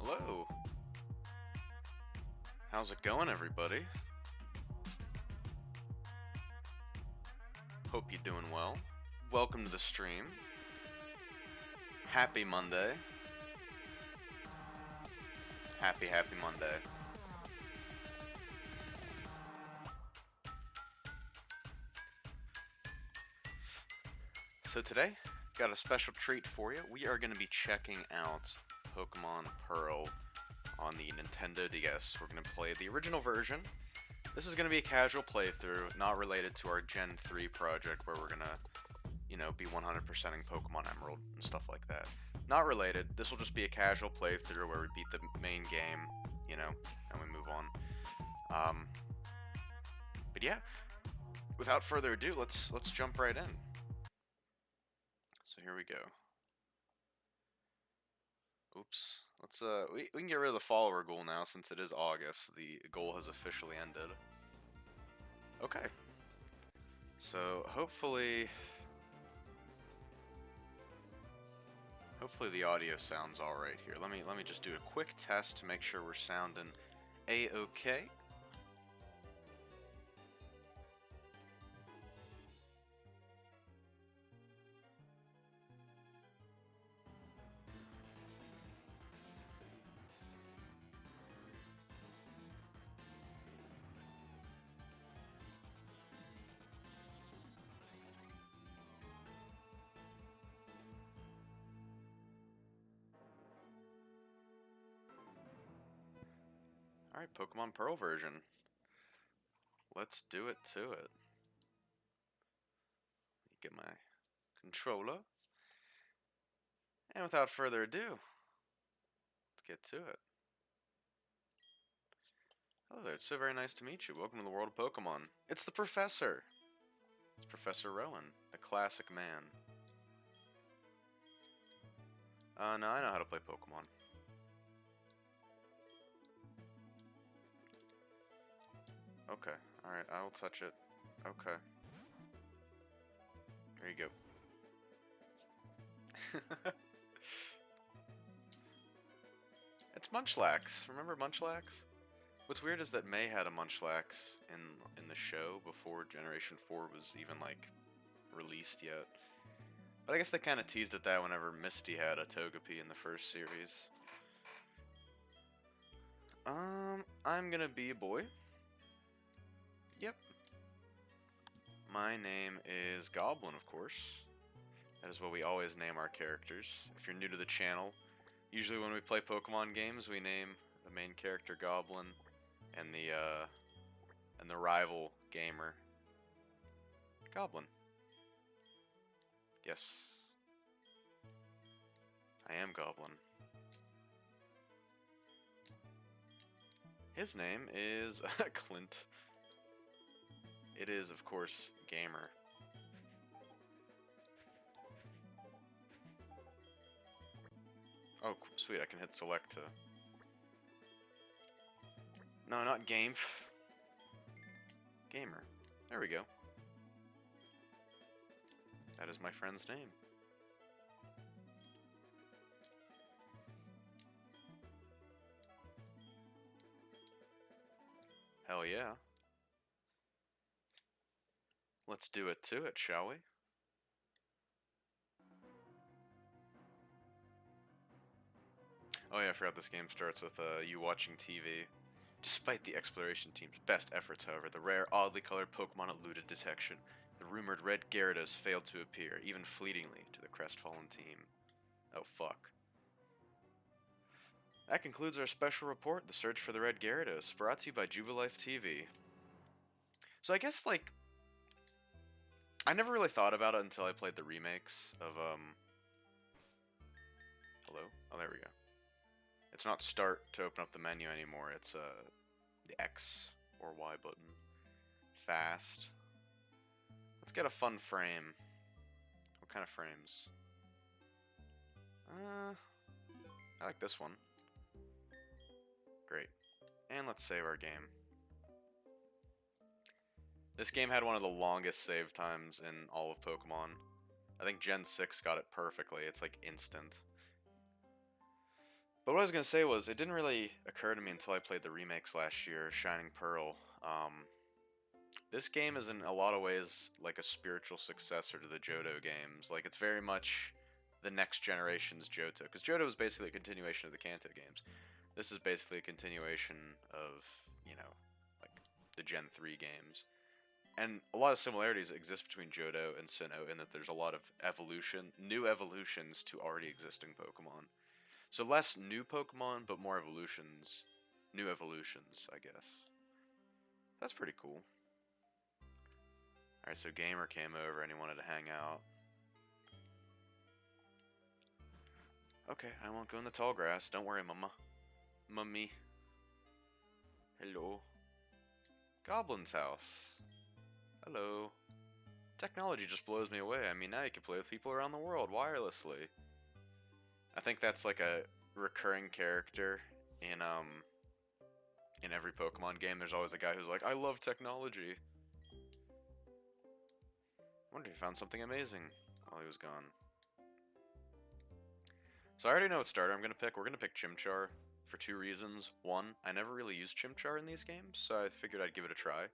Hello. How's it going, everybody? Hope you're doing well. Welcome to the stream. Happy Monday. Happy Monday. So today, got a special treat for you. We are going to be checking out Pokemon Pearl on the Nintendo DS. We're going to play the original version. This is going to be a casual playthrough, not related to our Gen 3 project where we're going to, be 100%ing Pokemon Emerald and stuff like that. Not related. This will just be a casual playthrough where we beat the main game, and we move on. But yeah, without further ado, let's jump right in. So here we go. Oops. Let's we can get rid of the follower goal now since it is August. The goal has officially ended. Okay. So hopefully the audio sounds all right here. Let me just do a quick test to make sure we're sounding a-okay. Alright, Pokemon Pearl version. Let's do it to it. Get my controller. And without further ado, let's get to it. Hello there, it's so very nice to meet you. Welcome to the world of Pokemon. It's the Professor! It's Professor Rowan, the classic man. No, I know how to play Pokemon. Okay, alright, I will touch it. Okay. There you go. It's Munchlax. Remember Munchlax? What's weird is that May had a Munchlax in the show before Generation 4 was even, like, released yet. But I guess they kind of teased at that whenever Misty had a Togepi in the first series. I'm gonna be a boy. Yep. My name is Goblin, of course. That is what we always name our characters. If you're new to the channel, usually when we play Pokemon games, we name the main character Goblin and the rival gamer Goblin. Yes. I am Goblin. His name is Clint. It is, of course, Gamer. Oh, sweet, I can hit select to... No, not Game. Gamer. There we go. That is my friend's name. Hell yeah. Let's do it to it, shall we? Oh yeah, I forgot this game starts with you watching TV. Despite the exploration team's best efforts, however, the rare, oddly colored Pokemon eluded detection. The rumored red Gyarados failed to appear, even fleetingly, to the crestfallen team. Oh fuck. That concludes our special report, The Search for the Red Gyarados, brought to you by Jubilife TV. So I guess, like, I never really thought about it until I played the remakes of, Hello? Oh, there we go. It's not start to open up the menu anymore, it's, the X or Y button. Fast. Let's get a fun frame. What kind of frames? I like this one. Great. And let's save our game. This game had one of the longest save times in all of Pokemon. I think Gen 6 got it perfectly. It's like instant. But what I was gonna say was, it didn't really occur to me until I played the remakes last year, Shining Pearl. This game is in a lot of ways like a spiritual successor to the Johto games. Like, it's very much the next generation's Johto, because Johto is basically a continuation of the Kanto games. This is basically a continuation of, you know, like the Gen 3 games. And a lot of similarities exist between Johto and Sinnoh in that there's a lot of new evolutions to already existing Pokemon. So less new Pokemon, but more evolutions. New evolutions, I guess. That's pretty cool. Alright, so Gamer came over and he wanted to hang out. Okay, I won't go in the tall grass. Don't worry, Mama. Mummy. Hello. Goblin's house. Hello. Technology just blows me away. I mean, now you can play with people around the world wirelessly. I think that's like a recurring character in every Pokemon game. There's always a guy who's like, I love technology. I wonder if he found something amazing while he was gone. So I already know what starter I'm going to pick. We're going to pick Chimchar for two reasons. One, I never really used Chimchar in these games, so I figured I'd give it a try.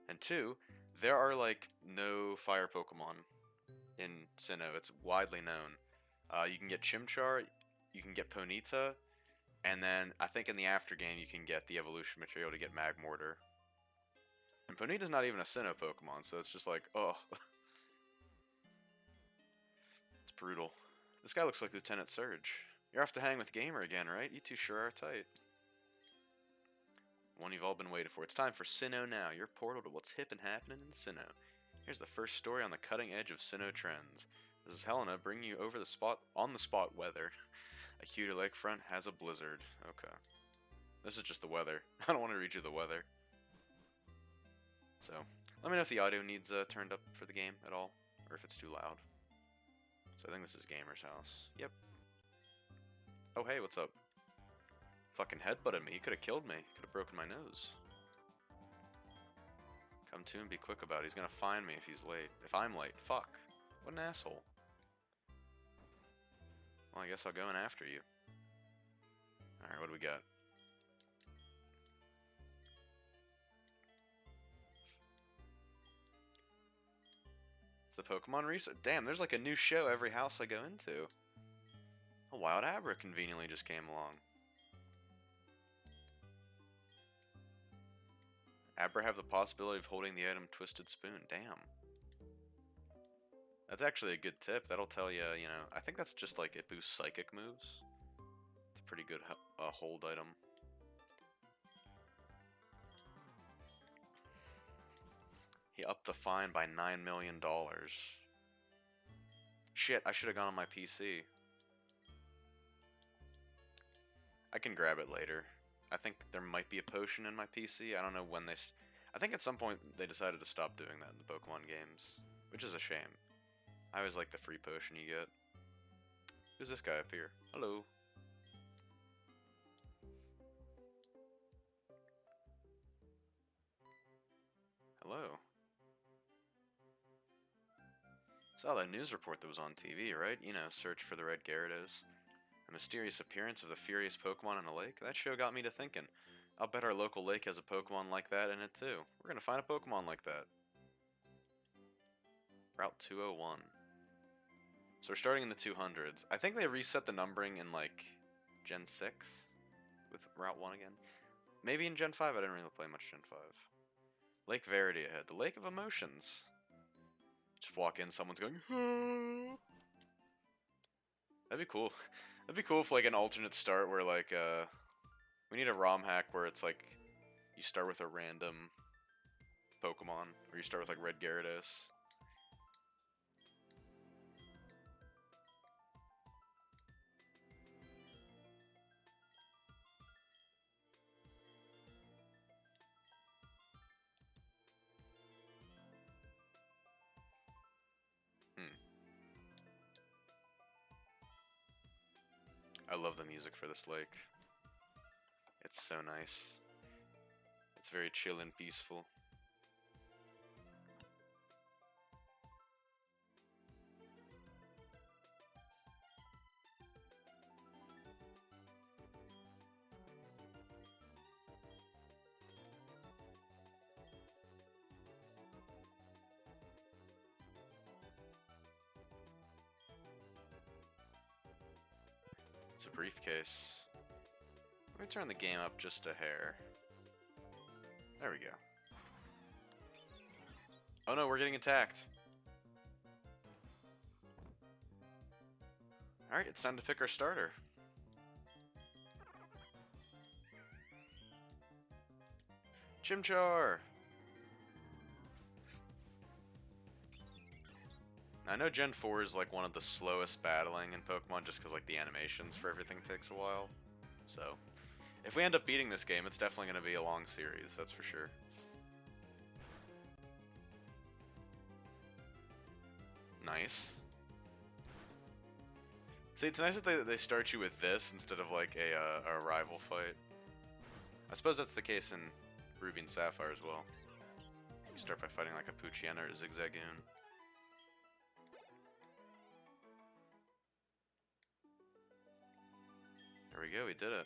And two, there are like no fire Pokemon in Sinnoh. It's widely known. You can get Chimchar, you can get Ponyta, and then I think in the after game you can get the evolution material to get Magmortar. And Ponyta's not even a Sinnoh Pokemon, so it's just like, oh. It's brutal. This guy looks like Lieutenant Surge. You're off to hang with Gamer again, right? You two sure are tight. One you've all been waiting for. It's time for Sinnoh Now, your portal to what's hip and happening in Sinnoh. Here's the first story on the cutting edge of Sinnoh trends. This is Helena bringing you over the spot, on the spot weather. A cuter lakefront has a blizzard. Okay. This is just the weather. I don't want to read you the weather. So, let me know if the audio needs turned up for the game at all, or if it's too loud. So I think this is Gamer's house. Yep. Oh hey, what's up? Fucking headbutted me. He could have killed me. Could have broken my nose. Come to and be quick about it. He's gonna find me if he's late. If I'm late. Fuck. What an asshole. Well, I guess I'll go in after you. Alright, what do we got? It's the Pokemon Research. Damn, there's like a new show every house I go into. A wild Abra conveniently just came along. Abra have the possibility of holding the item Twisted Spoon. Damn. That's actually a good tip. That'll tell you, you know, I think that's just like it boosts psychic moves. It's a pretty good hold item. He upped the fine by $9 million. Shit, I should have gone on my PC. I can grab it later. I think there might be a potion in my PC. I don't know when they... I think at some point they decided to stop doing that in the Pokemon games, which is a shame. I always like the free potion you get. Who's this guy up here? Hello. Hello. Saw that news report that was on TV, right? You know, search for the Red Gyarados. A mysterious appearance of the furious Pokemon in a lake? That show got me to thinking. I'll bet our local lake has a Pokemon like that in it too. We're gonna find a Pokemon like that. Route 201. So we're starting in the 200s. I think they reset the numbering in like Gen 6 with Route 1 again. Maybe in Gen 5, I didn't really play much Gen 5. Lake Verity ahead. The Lake of Emotions. Just walk in, someone's going, "Hmm." That'd be cool. That'd be cool if like an alternate start where like we need a ROM hack where it's like you start with a random Pokemon, or you start with like Red Gyarados. I love the music for this lake. It's so nice. It's very chill and peaceful. It's a briefcase. Let me turn the game up just a hair. There we go. Oh no, we're getting attacked. Alright, it's time to pick our starter. Chimchar! I know Gen 4 is like one of the slowest battling in Pokemon just because like the animations for everything takes a while. So, if we end up beating this game, it's definitely going to be a long series, that's for sure. Nice. See, it's nice that they start you with this instead of like a rival fight. I suppose that's the case in Ruby and Sapphire as well. You start by fighting like a Poochyena or a Zigzagoon. There we go, we did it.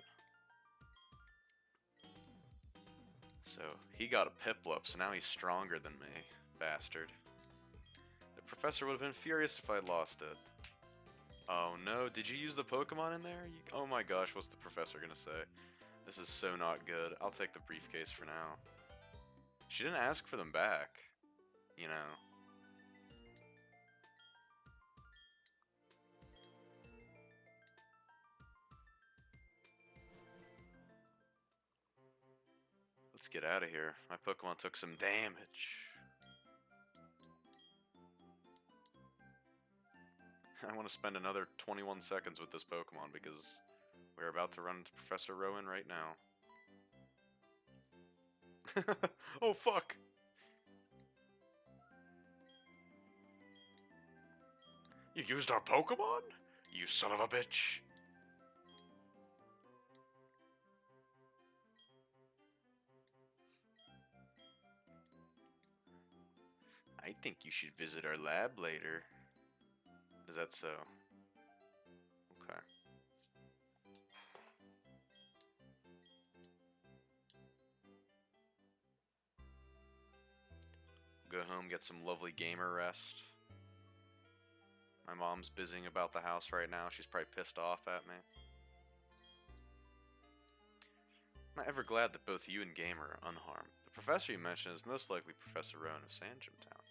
So, he got a Piplup, so now he's stronger than me. Bastard. The professor would have been furious if I would lost it. Oh no, did you use the Pokemon in there? Oh my gosh, what's the professor gonna say? This is so not good. I'll take the briefcase for now. She didn't ask for them back, you know. Let's get out of here. My Pokemon took some damage. I want to spend another 21 seconds with this Pokemon because we're about to run into Professor Rowan right now. Oh fuck! You used our Pokemon? You son of a bitch! I think you should visit our lab later. Is that so? Okay. Go home, get some lovely gamer rest. My mom's busying about the house right now. She's probably pissed off at me. I'm not ever glad that both you and Gamer are unharmed. The professor you mentioned is most likely Professor Rowan of Sandgem Town.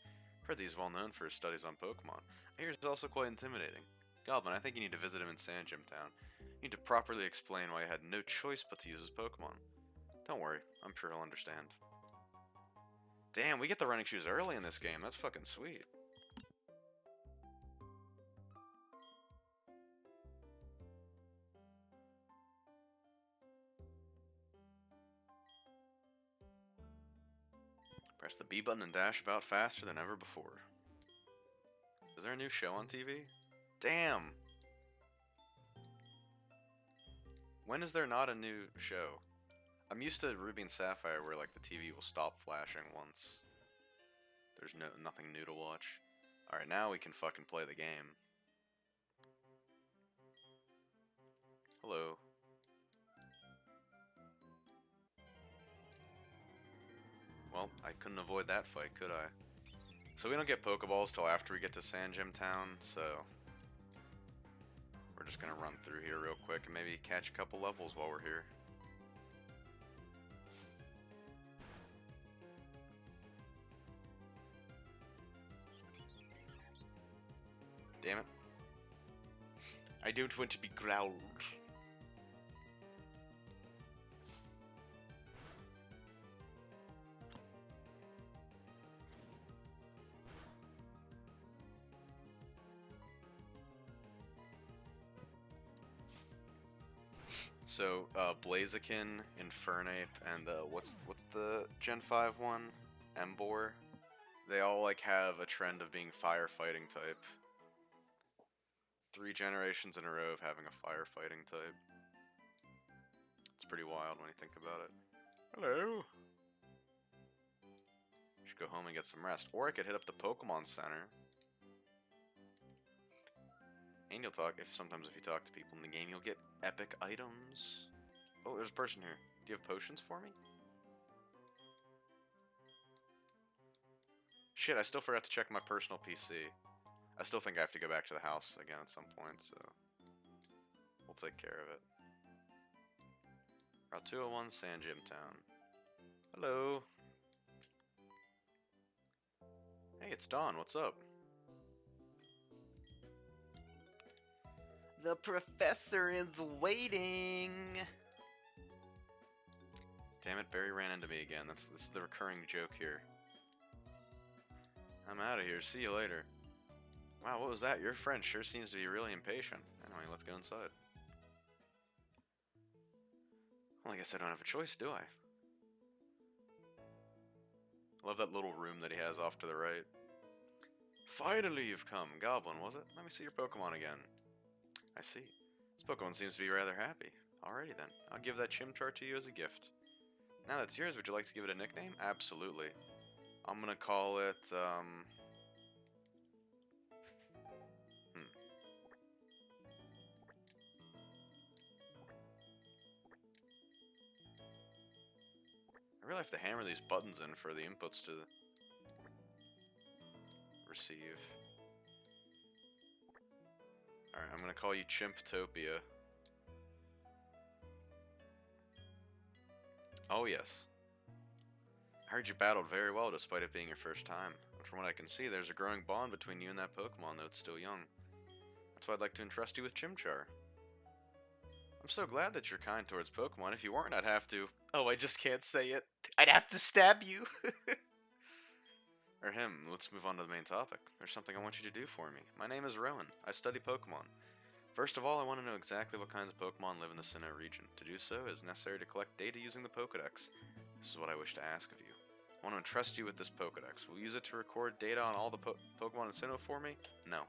I've heard that he's well known for his studies on Pokemon. I hear he's also quite intimidating. Goblin, I think you need to visit him in Sandgem Town. You need to properly explain why you had no choice but to use his Pokemon. Don't worry, I'm sure he'll understand. Damn, we get the running shoes early in this game. That's fucking sweet. Press the B button and dash about faster than ever before. Is there a new show on TV? Damn! When is there not a new show? I'm used to Ruby and Sapphire where like the TV will stop flashing once there's nothing new to watch. Alright, now we can fucking play the game. Hello. Well, I couldn't avoid that fight, could I? So we don't get Pokeballs till after we get to Sandgem Town, so we're just gonna run through here real quick and maybe catch a couple levels while we're here. Damn it. I don't want to be growled. So, Blaziken, Infernape, and what's the Gen 5 one? Emboar? They all like have a trend of being firefighting type. 3 generations in a row of having a firefighting type. It's pretty wild when you think about it. Hello! Should go home and get some rest. Or I could hit up the Pokemon Center. And you'll talk, sometimes if you talk to people in the game, you'll get epic items. Oh, there's a person here. Do you have potions for me? Shit, I still forgot to check my personal PC. I still think I have to go back to the house again at some point, so We'll take care of it. Route 201, Sand Gym Town. Hello. Hey, it's Dawn. What's up? The professor is waiting. Damn it, Barry ran into me again. This is the recurring joke here. I'm out of here. See you later. Wow, what was that? Your friend sure seems to be really impatient. Anyway, let's go inside. Well, I guess I don't have a choice, do I? I love that little room that he has off to the right. Finally you've come. Goblin, was it? Let me see your Pokemon again. I see. This Pokemon seems to be rather happy. Alrighty then. I'll give that Chimchar to you as a gift. Now that's yours, would you like to give it a nickname? Absolutely. I'm gonna call it, I really have to hammer these buttons in for the inputs to receive. Alright, I'm gonna call you Chimptopia. Oh yes. I heard you battled very well despite it being your first time. But from what I can see, there's a growing bond between you and that Pokemon, though it's still young. That's why I'd like to entrust you with Chimchar. I'm so glad that you're kind towards Pokemon. If you weren't, I'd have to... Oh, I just can't say it. I'd have to stab you! Or him. Let's move on to the main topic. There's something I want you to do for me. My name is Rowan. I study Pokemon. First of all, I want to know exactly what kinds of Pokemon live in the Sinnoh region. To do so, it is necessary to collect data using the Pokedex. This is what I wish to ask of you. I want to entrust you with this Pokedex. Will you use it to record data on all the Pokemon in Sinnoh for me? No.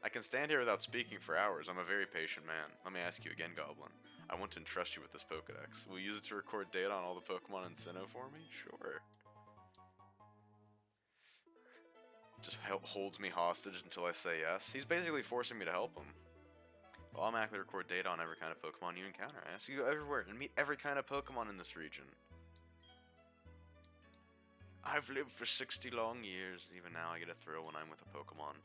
I can stand here without speaking for hours. I'm a very patient man. Let me ask you again, Goblin. I want to entrust you with this Pokedex. Will you use it to record data on all the Pokemon in Sinnoh for me? Sure. Just holds me hostage until I say yes. He's basically forcing me to help him. I'll automatically record data on every kind of Pokemon you encounter. I ask you to go everywhere and meet every kind of Pokemon in this region. I've lived for 60 long years. Even now I get a thrill when I'm with a Pokemon.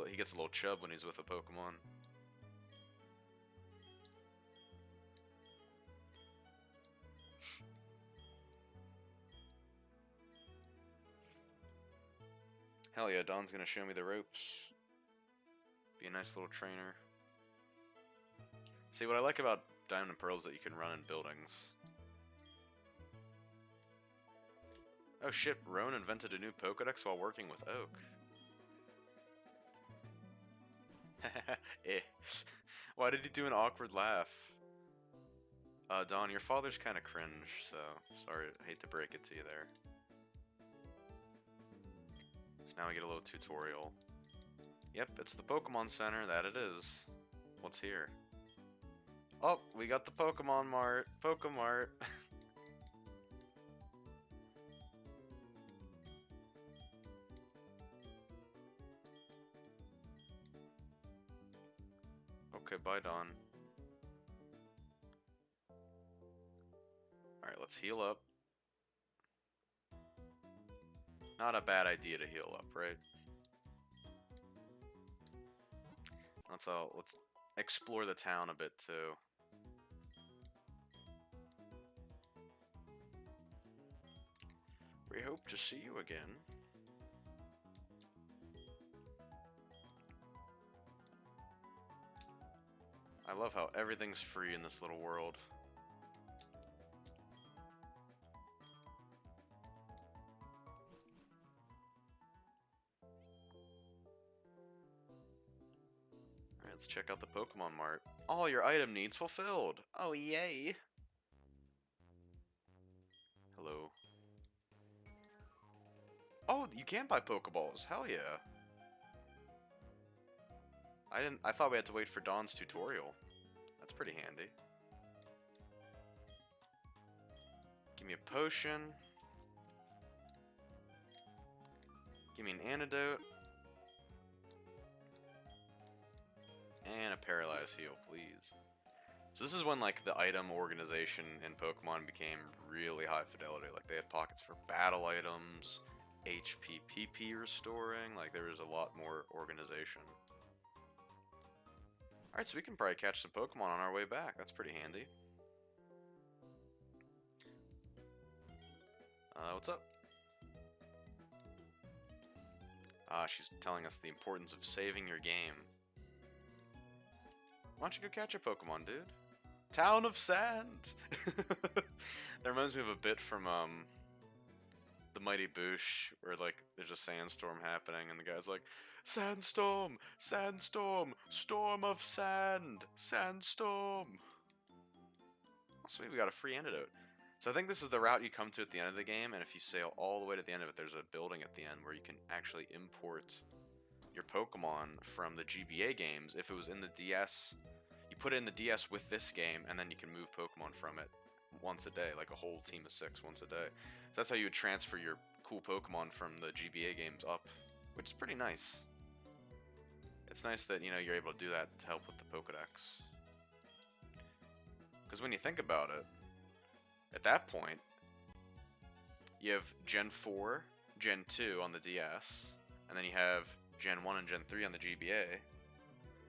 He gets a little chub when he's with a Pokemon. Hell yeah, Don's gonna show me the ropes. Be a nice little trainer. See, what I like about Diamond and Pearl is that you can run in buildings. Oh shit, Roan invented a new Pokedex while working with Oak. Eh. Why did he do an awkward laugh? Don, your father's kind of cringe, so sorry, I hate to break it to you there. So now we get a little tutorial. Yep, it's the Pokemon Center, that it is. What's here? Oh, we got the Pokemon Mart. Pokemart. Okay, bye, Don. Alright, let's heal up. Not a bad idea to heal up, right? Let's explore the town a bit too. We hope to see you again. I love how everything's free in this little world. Alright, let's check out the Pokemon Mart. All your item needs fulfilled! Oh, yay! Hello. Oh, you can buy Pokeballs! Hell yeah! I thought we had to wait for Dawn's tutorial. That's pretty handy. Give me a potion. Give me an antidote. And a paralyzed heal, please. So this is when, like, the item organization in Pokemon became really high fidelity. Like, they had pockets for battle items, HP PP restoring. Like, there was a lot more organization. Alright, so we can probably catch some Pokemon on our way back. That's pretty handy. What's up? She's telling us the importance of saving your game. Why don't you go catch a Pokemon, dude? Town of Sand! That reminds me of a bit from, the Mighty Boosh, where, like, there's a sandstorm happening, and the guy's like, Sandstorm! Sandstorm! Storm of sand! Sandstorm! Oh, sweet, we got a free antidote. So I think this is the route you come to at the end of the game, and if you sail all the way to the end of it, there's a building at the end where you can actually import your Pokemon from the GBA games. If it was in the DS, you put it in the DS with this game, and then you can move Pokemon from it once a day, like a whole team of 6 once a day. So that's how you would transfer your cool Pokemon from the GBA games up, which is pretty nice. It's nice that, you know, you're able to do that to help with the Pokedex. Because when you think about it, at that point, you have Gen 4, Gen 2 on the DS, and then you have Gen 1 and Gen 3 on the GBA.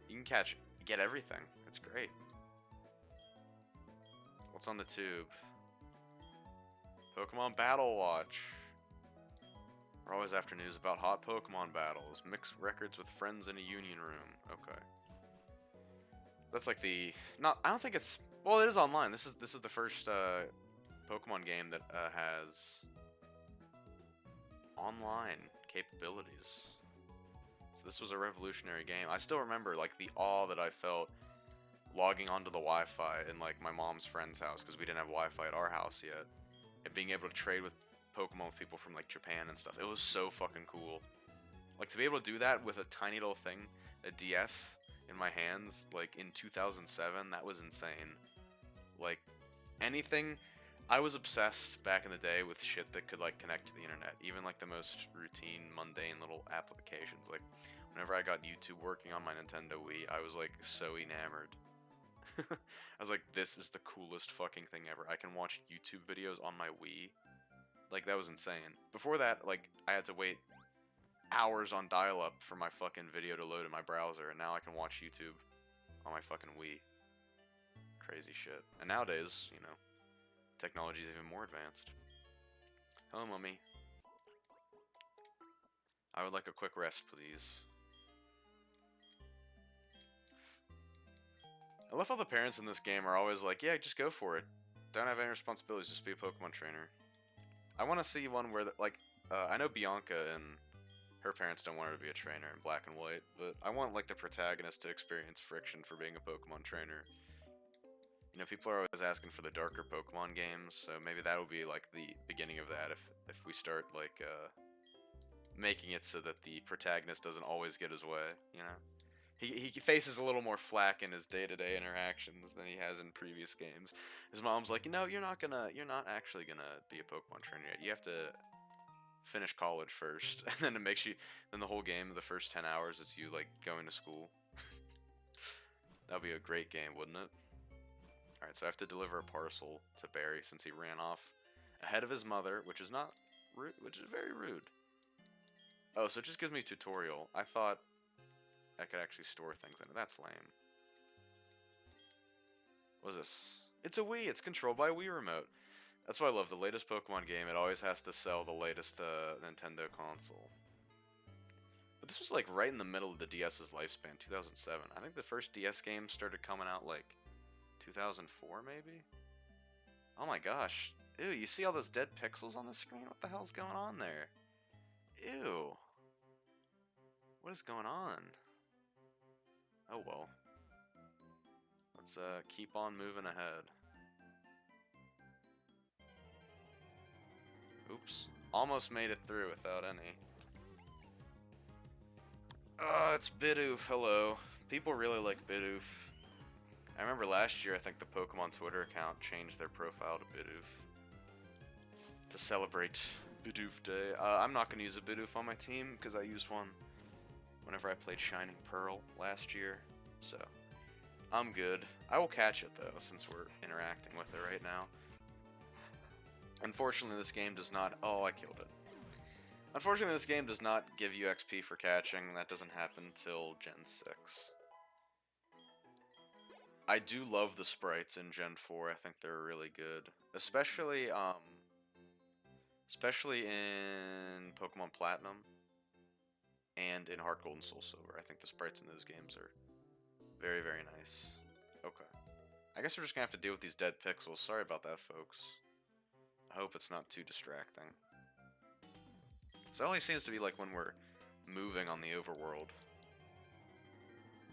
You can get everything. It's great. What's on the tube? Pokemon Battle Watch. We're always after news about hot Pokemon battles. Mix records with friends in a union room. Okay. That's like the... I don't think it's... Well, it is online. This is the first Pokemon game that has online capabilities. So this was a revolutionary game. I still remember, like, the awe that I felt logging onto the Wi-Fi in, like, my mom's friend's house, because we didn't have Wi-Fi at our house yet, and being able to trade with Pokemon with people from, like, Japan and stuff. It was so fucking cool. Like, to be able to do that with a tiny little thing, a DS, in my hands, like, in 2007, that was insane. Like, anything... I was obsessed back in the day with shit that could, like, connect to the internet. Even, like, the most routine, mundane little applications. Like, whenever I got YouTube working on my Nintendo Wii, I was, like, so enamored. I was like, this is the coolest fucking thing ever. I can watch YouTube videos on my Wii. Like, that was insane. Before that, like, I had to wait hours on dial-up for my fucking video to load in my browser, and now I can watch YouTube on my fucking Wii. Crazy shit. And nowadays, you know, technology is even more advanced. Hello, Mummy. I would like a quick rest, please. I love how the parents in this game are always like, yeah, just go for it. Don't have any responsibilities, just be a Pokemon trainer. I want to see one where, I know Bianca and her parents don't want her to be a trainer in Black and White, but I want, like, the protagonist to experience friction for being a Pokemon trainer. You know, people are always asking for the darker Pokemon games, so maybe that'll be, like, the beginning of that if we start, like, making it so that the protagonist doesn't always get his way, you know? He faces a little more flack in his day-to-day interactions than he has in previous games. His mom's like, no, you're not actually gonna be a Pokemon trainer yet. You have to finish college first, and then then the whole game, the first 10 hours, is you, like, going to school. That'd be a great game, wouldn't it? Alright, so I have to deliver a parcel to Barry since he ran off ahead of his mother, which is not rude, which is very rude. Oh, so it just gives me a tutorial. I thought I could actually store things in it. That's lame. What is this? It's a Wii. It's controlled by a Wii remote. That's why I love the latest Pokemon game. It always has to sell the latest Nintendo console. But this was, like, right in the middle of the DS's lifespan, 2007. I think the first DS game started coming out, like, 2004, maybe? Oh my gosh. Ew, you see all those dead pixels on the screen? What the hell's going on there? Ew. What is going on? Oh well. Let's keep on moving ahead. Oops. Almost made it through without any. It's Bidoof. Hello. People really like Bidoof. I remember last year, I think the Pokemon Twitter account changed their profile to Bidoof to celebrate Bidoof Day. I'm not going to use a Bidoof on my team because I used one whenever I played Shining Pearl last year, so I'm good. I will catch it, though, since we're interacting with it right now. Unfortunately, this game does not... Oh, I killed it. Unfortunately, this game does not give you XP for catching. That doesn't happen until Gen 6. I do love the sprites in Gen 4. I think they're really good. Especially in Pokemon Platinum and in Heart Gold and Soul Silver. I think the sprites in those games are very, very nice. Okay. I guess we're just gonna have to deal with these dead pixels. Sorry about that, folks. I hope it's not too distracting. So it only seems to be like when we're moving on the overworld.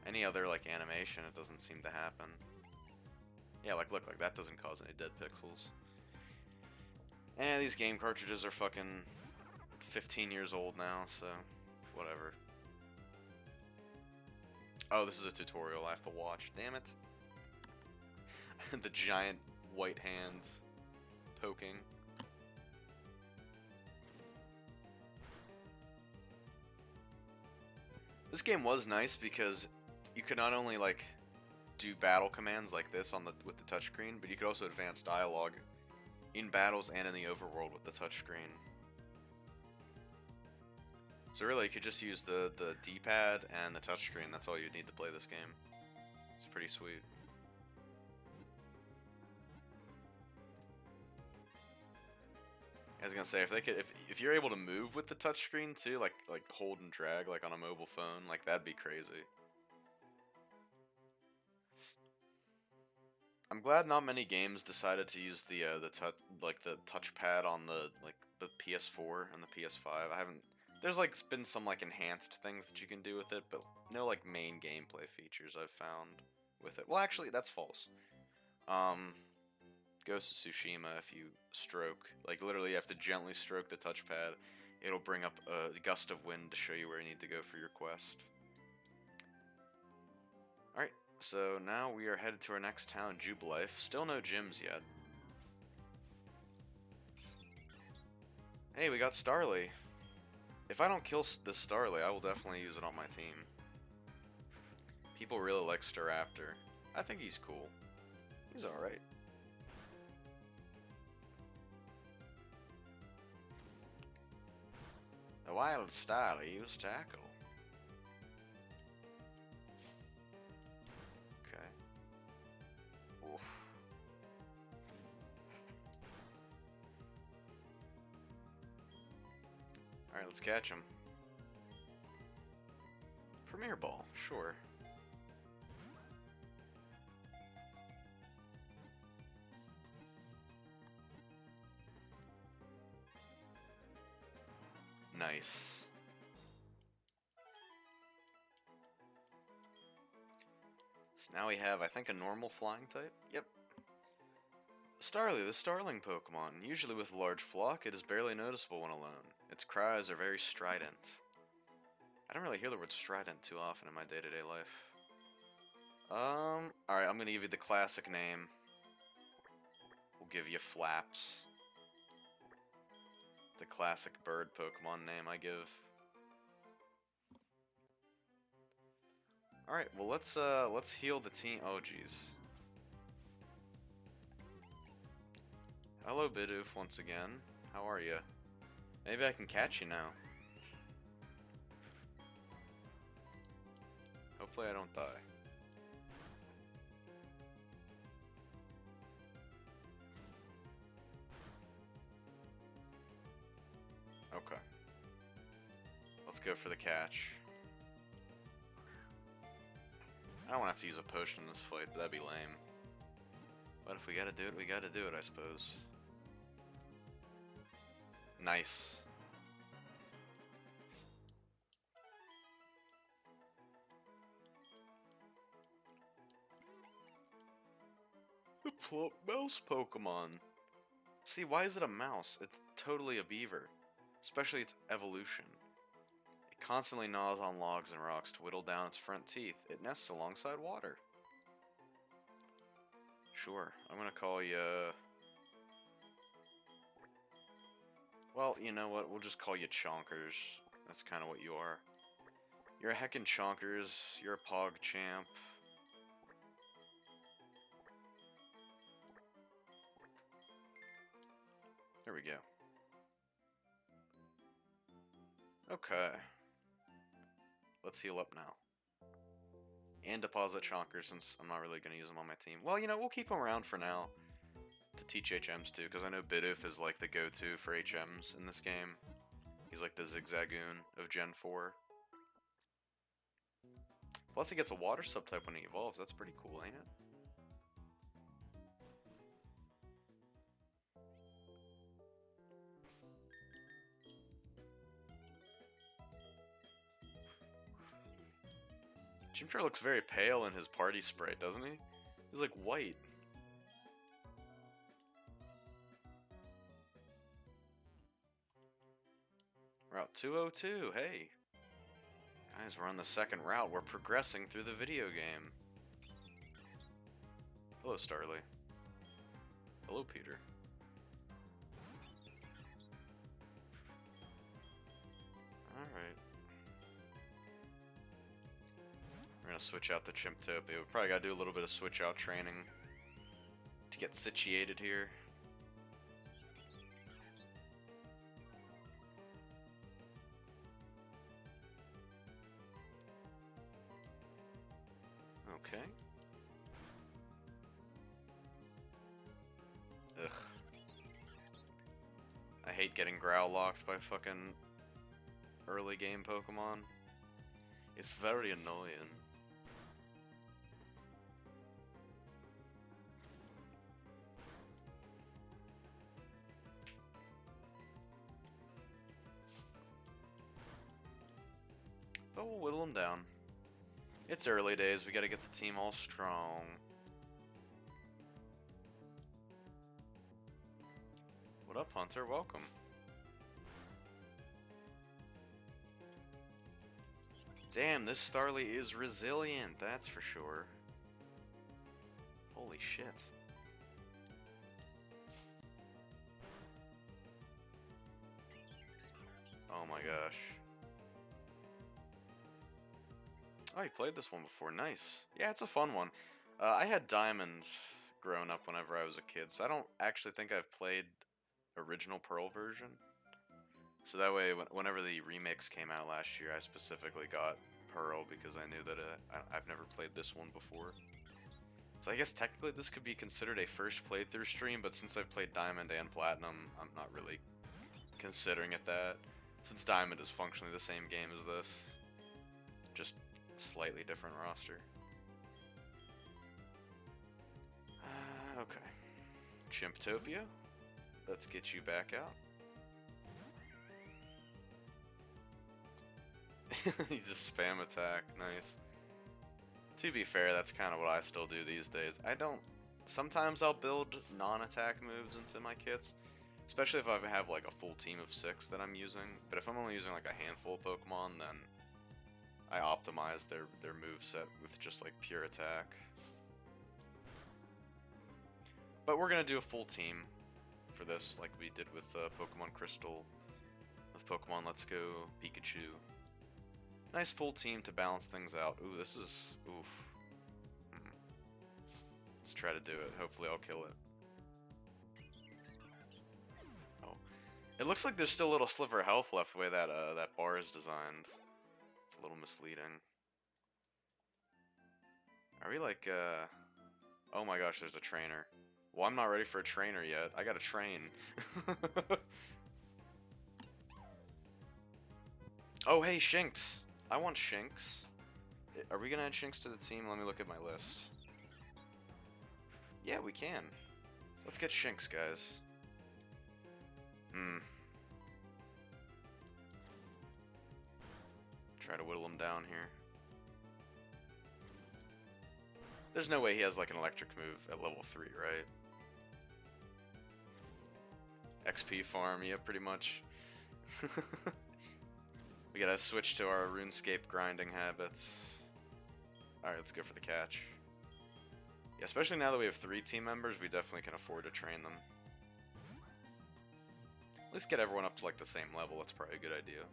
Any other like animation, it doesn't seem to happen. Yeah, like look, like that doesn't cause any dead pixels. And these game cartridges are fucking 15 years old now, so whatever. Oh, this is a tutorial I have to watch. Damn it. The giant white hand poking. This game was nice because you could not only like do battle commands like this on the with the touchscreen, but you could also advance dialogue in battles and in the overworld with the touchscreen. So really, you could just use the D-pad and the touchscreen. That's all you need to play this game. It's pretty sweet. I was gonna say if you're able to move with the touchscreen too, like hold and drag like on a mobile phone, like that'd be crazy. I'm glad not many games decided to use the touchpad on the PS4 and the PS5. I haven't. There's like been some like enhanced things that you can do with it, but no like main gameplay features I've found with it. Well, actually, that's false. Ghost of Tsushima, if you stroke, like literally you have to gently stroke the touchpad, it'll bring up a gust of wind to show you where you need to go for your quest. Alright, so now we are headed to our next town, Jubilife. Still no gyms yet. Hey, we got Starly. If I don't kill this Starly, I will definitely use it on my team. People really like Staraptor. I think he's cool. He's alright. The wild Starly used tackle. Okay. Oof. Alright, let's catch him. Premier Ball, sure. Nice. So now we have, I think, a normal flying type? Yep. Starly, the starling Pokemon. Usually with a large flock, it is barely noticeable when alone. Its cries are very strident. I don't really hear the word strident too often in my day-to-day life. Alright, I'm gonna give you the classic name. We'll give you Flaps. The classic bird Pokemon name I give. Alright, well let's heal the team. Oh jeez. Hello Bidoof once again. How are you? Maybe I can catch you now. Hopefully I don't die. Okay. Let's go for the catch. I don't want to have to use a potion in this fight, but that'd be lame. But if we gotta do it, we gotta do it, I suppose. Nice. The plump mouse Pokemon. See, why is it a mouse? It's totally a beaver. Especially its evolution. It constantly gnaws on logs and rocks to whittle down its front teeth. It nests alongside water. Sure, I'm gonna call you... Well, you know what? We'll just call you Chonkers. That's kind of what you are. You're a heckin' Chonkers. You're a PogChamp. There we go. Okay. Let's heal up now. And deposit Chonker since I'm not really going to use him on my team. Well, you know, we'll keep him around for now to teach HMs too, because I know Bidoof is like the go-to for HMs in this game. He's like the Zigzagoon of Gen 4. Plus he gets a water subtype when he evolves. That's pretty cool, ain't it? Chimchar looks very pale in his party sprite, doesn't he? He's like white. Route 202, hey. Guys, we're on the second route. We're progressing through the video game. Hello, Starly. Hello, Peter. Alright. We're gonna switch out the Chimptopia. We probably gotta do a little bit of switch out training to get situated here. Okay. Ugh. I hate getting growl locked by fucking early game Pokemon. It's very annoying. But we'll whittle them down. It's early days, we gotta get the team all strong. What up, Hunter? Welcome. Damn, this Starly is resilient, that's for sure. Holy shit. Oh my gosh. Oh, you played this one before. Nice. Yeah, it's a fun one. I had Diamond growing up whenever I was a kid, so I don't actually think I've played original Pearl version. So that way, whenever the remix came out last year, I specifically got Pearl because I knew that I've never played this one before. So I guess technically this could be considered a first playthrough stream, but since I've played Diamond and Platinum, I'm not really considering it that. Since Diamond is functionally the same game as this. Just slightly different roster. Okay. Chimptopia. Let's get you back out. You just spam attack. Nice. To be fair, that's kind of what I still do these days. I don't... Sometimes I'll build non-attack moves into my kits. Especially if I have like a full team of 6 that I'm using. But if I'm only using like a handful of Pokemon, then I optimize their moveset with just like pure attack. But we're gonna do a full team for this, like we did with Pokemon Crystal, with Pokemon Let's Go, Pikachu. Nice full team to balance things out. Ooh, this is... oof. Let's try to do it. Hopefully I'll kill it. Oh. It looks like there's still a little sliver of health left the way that, that bar is designed. It's a little misleading. Are we like, oh my gosh, there's a trainer. Well, I'm not ready for a trainer yet. I gotta train. Oh, hey, Shinx. I want Shinx. Are we gonna add Shinx to the team? Let me look at my list. Yeah, we can. Let's get Shinx, guys. Try to whittle him down here. There's no way he has like an electric move at level 3, right? XP farm, yeah, pretty much. We gotta switch to our RuneScape grinding habits. Alright, let's go for the catch. Yeah, especially now that we have 3 team members, we definitely can afford to train them. At least get everyone up to like the same level, that's probably a good idea.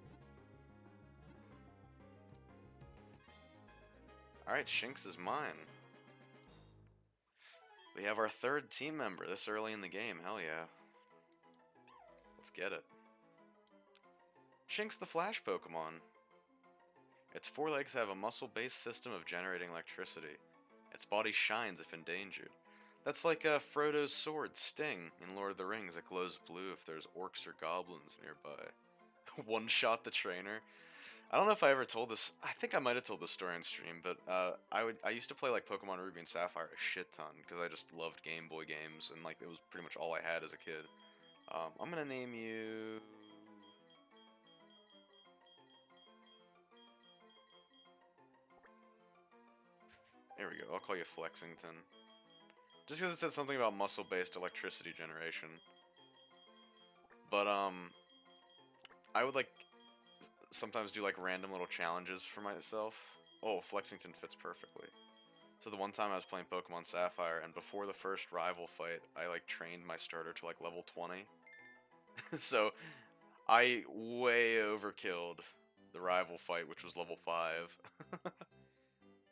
Alright, Shinx is mine. We have our 3rd team member this early in the game, hell yeah. Let's get it. Shinx the Flash Pokemon. Its forelegs have a muscle-based system of generating electricity. Its body shines if endangered. That's like Frodo's sword, Sting, in Lord of the Rings. It glows blue if there's orcs or goblins nearby. One-shot the trainer. I don't know if I ever told this. I think I might have told this story on stream, but I used to play like Pokemon Ruby and Sapphire a shit ton because I just loved Game Boy games and like it was pretty much all I had as a kid. I'm gonna name you. There we go. I'll call you Flexington. Just because it said something about muscle-based electricity generation. But I would like sometimes do like random little challenges for myself. Oh, Flexington fits perfectly. So the one time I was playing Pokemon Sapphire, and before the first rival fight, I like trained my starter to like level 20. So I way overkilled the rival fight, which was level 5.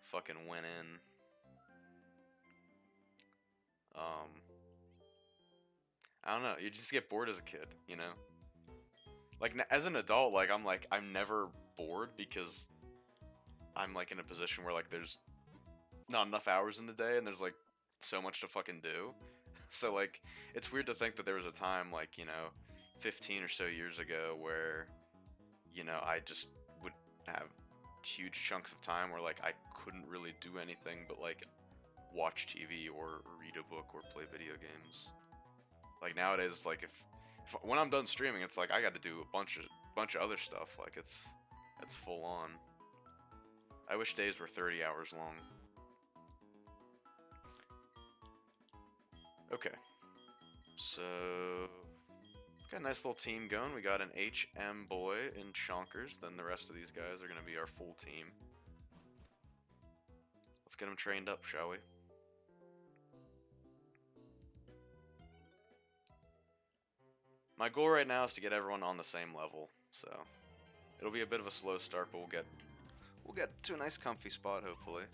Fucking went in. I don't know, you just get bored as a kid, you know? Like, as an adult, like, I'm never bored because I'm, like, in a position where, like, there's not enough hours in the day and there's, like, so much to fucking do. So, like, it's weird to think that there was a time, like, you know, 15 or so years ago where, you know, I just would have huge chunks of time where, like, I couldn't really do anything but, like, watch TV or read a book or play video games. Like nowadays, like if when I'm done streaming, it's like I got to do a bunch of other stuff. Like it's full on. I wish days were 30 hours long. Okay, so got a nice little team going. We got an HM boy in Chonkers. Then the rest of these guys are gonna be our full team. Let's get them trained up, shall we? My goal right now is to get everyone on the same level, so it'll be a bit of a slow start, but we'll get to a nice comfy spot hopefully.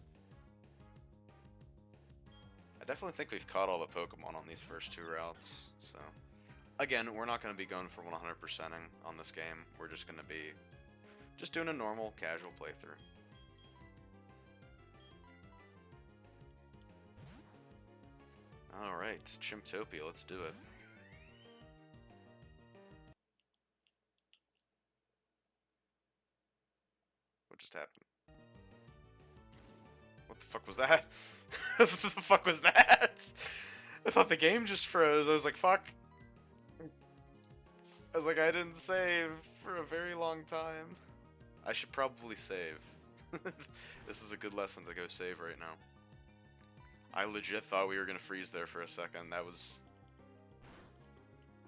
I definitely think we've caught all the Pokemon on these first 2 routes, so again, we're not going to be going for 100%ing on this game. We're just going to be just doing a normal casual playthrough. Alright, Chimtopia, let's do it. What just happened? What the fuck was that? What the fuck was that? I thought the game just froze. I was like, fuck. I was like, I didn't save for a very long time. I should probably save. This is a good lesson to go save right now. I legit thought we were gonna freeze there for a second. That was...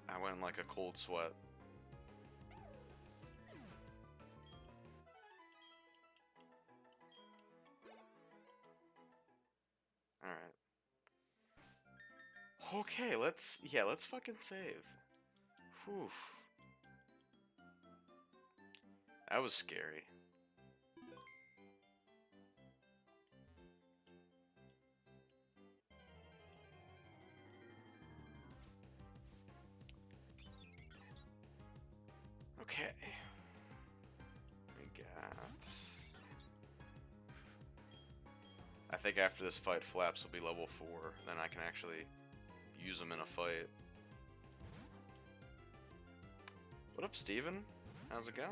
I went in like a cold sweat. Alright. Okay, let's fucking save. Whew. That was scary. Okay. We got... I think after this fight, Flaps will be level 4. Then I can actually use them in a fight. What up, Steven? How's it going?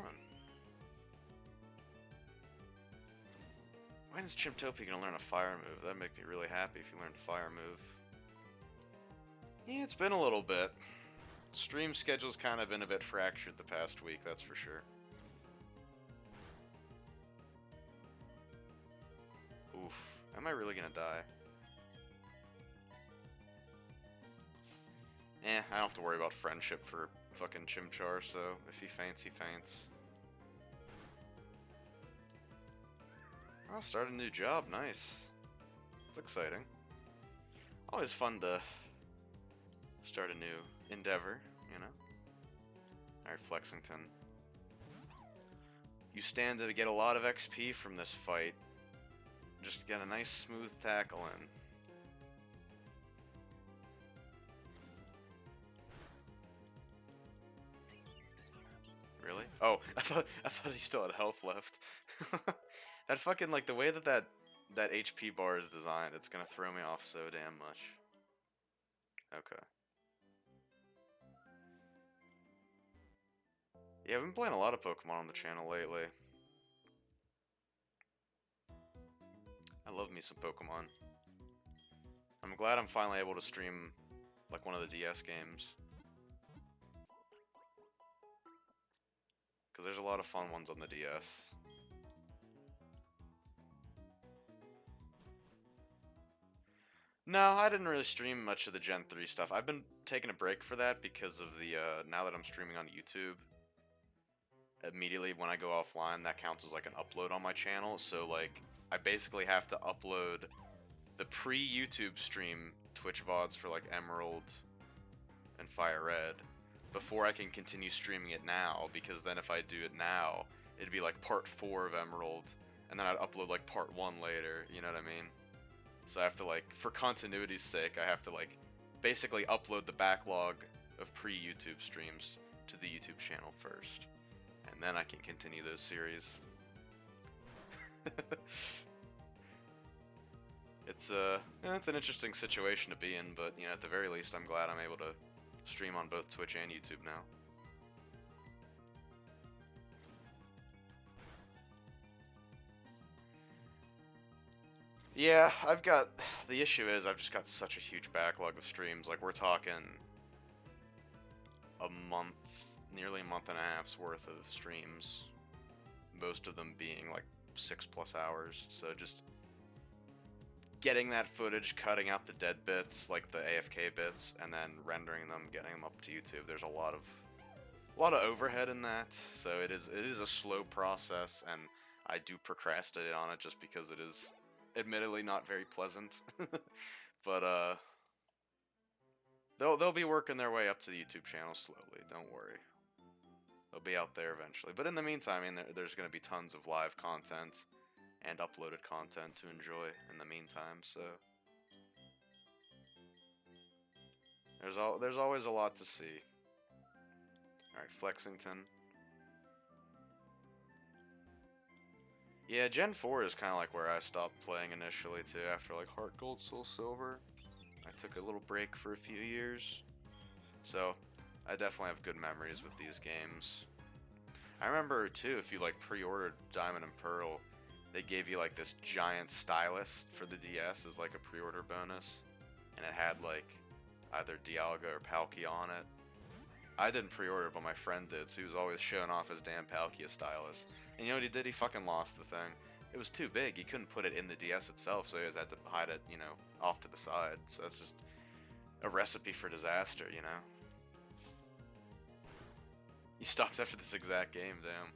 When is Chimtopia gonna learn a fire move? That'd make me really happy if you learned a fire move. Yeah, it's been a little bit. Stream schedule's kind of been a bit fractured the past week, that's for sure. Oof. Am I really gonna die? Eh, I don't have to worry about friendship for fucking Chimchar, so if he faints, he faints. I'll start a new job, nice. It's exciting. Always fun to start a new endeavor, you know? Alright, Flexington. You stand to get a lot of XP from this fight. Just get a nice smooth tackle in. Really? Oh, I thought he still had health left. That fucking, like, the way that HP bar is designed, it's gonna throw me off so damn much. Okay. Yeah, I've been playing a lot of Pokemon on the channel lately. I love me some Pokemon. I'm glad I'm finally able to stream, like, one of the DS games. Because there's a lot of fun ones on the DS. No, I didn't really stream much of the Gen 3 stuff. I've been taking a break for that because of the, now that I'm streaming on YouTube, immediately when I go offline, that counts as like an upload on my channel, so like, I basically have to upload the pre-YouTube stream Twitch VODs for like Emerald and Fire Red before I can continue streaming it now, because then if I do it now, it'd be like part 4 of Emerald, and then I'd upload like part 1 later, you know what I mean? So I have to, like, for continuity's sake, I have to, like, basically upload the backlog of pre-YouTube streams to the YouTube channel first. And then I can continue those series. It's an interesting situation to be in, but, you know, at the very least, I'm glad I'm able to stream on both Twitch and YouTube now. Yeah, the issue is I've just got such a huge backlog of streams. Like, we're talking a month, nearly a month and a half's worth of streams. Most of them being like 6+ hours. So just getting that footage, cutting out the dead bits, like the AFK bits, and then rendering them, getting them up to YouTube. There's a lot of overhead in that. So it is a slow process, and I do procrastinate on it just because it is admittedly not very pleasant. But they'll be working their way up to the YouTube channel slowly, don't worry. They'll be out there eventually. But in the meantime, I mean, there's going to be tons of live content and uploaded content to enjoy in the meantime, so there's always a lot to see. Alright, Flexington. Yeah, Gen 4 is kind of like where I stopped playing initially, too, after, like, Heart Gold, Soul Silver. I took a little break for a few years. So, I definitely have good memories with these games. I remember, too, if you, like, pre-ordered Diamond and Pearl, they gave you, like, this giant stylus for the DS as, like, a pre-order bonus. And it had, like, either Dialga or Palkia on it. I didn't pre-order, but my friend did, so he was always showing off his damn Palkia stylus. And you know what he did? He fucking lost the thing. It was too big. He couldn't put it in the DS itself, so he always had to hide it, you know, off to the side. So that's just a recipe for disaster, you know? He stopped after this exact game, damn.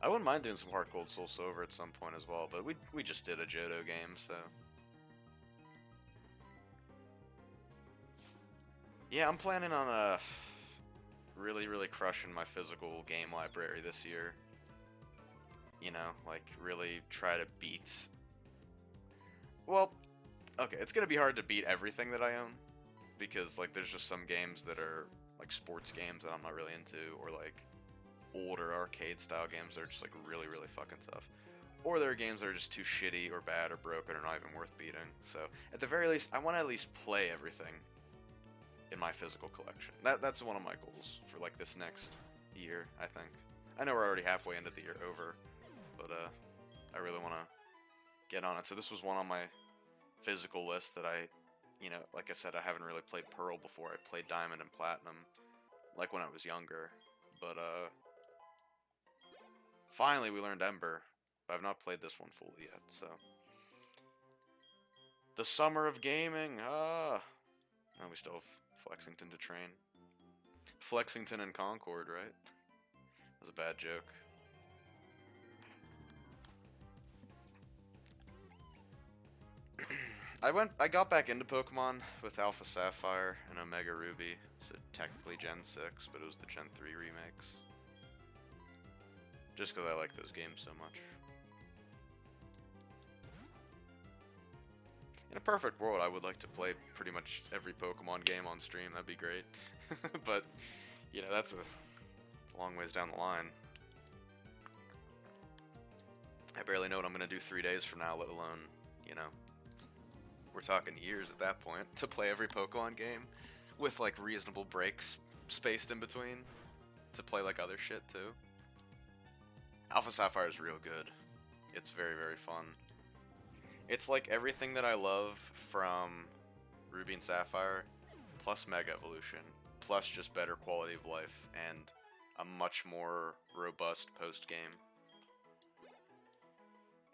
I wouldn't mind doing some Heart Gold Soul Silver at some point as well, but we just did a Johto game, so... Yeah, I'm planning on, really crushing my physical game library this year. You know, like, really try to beat... Well, okay, it's gonna be hard to beat everything that I own, because, like, there's just some games that are, like, sports games that I'm not really into, or, like, older arcade-style games that are just, like, really fucking tough. Or there are games that are just too shitty, or bad, or broken, or not even worth beating. So, at the very least, I want to at least play everything in my physical collection. That's one of my goals for, like, this next year, I think. I know we're already halfway into the year over, but I really want to get on it. So this was one on my physical list that I, you know, like I said, I haven't really played Pearl before. I've played Diamond and Platinum, like when I was younger. But finally we learned Ember, but I've not played this one fully yet, so. The summer of gaming, ah! Oh, we still have Flexington to train. Flexington and Concord, right? That was a bad joke. I got back into Pokemon with Alpha Sapphire and Omega Ruby, so technically Gen 6, but it was the Gen 3 remakes. Just because I like those games so much. In a perfect world, I would like to play pretty much every Pokemon game on stream, that'd be great. But, you know, that's a a long ways down the line. I barely know what I'm gonna do 3 days from now, let alone, you know, we're talking years at that point to play every Pokemon game with like reasonable breaks spaced in between to play like other shit too. Alpha Sapphire is real good. It's very, very fun. It's like everything that I love from Ruby and Sapphire, plus Mega Evolution, plus just better quality of life and a much more robust post-game.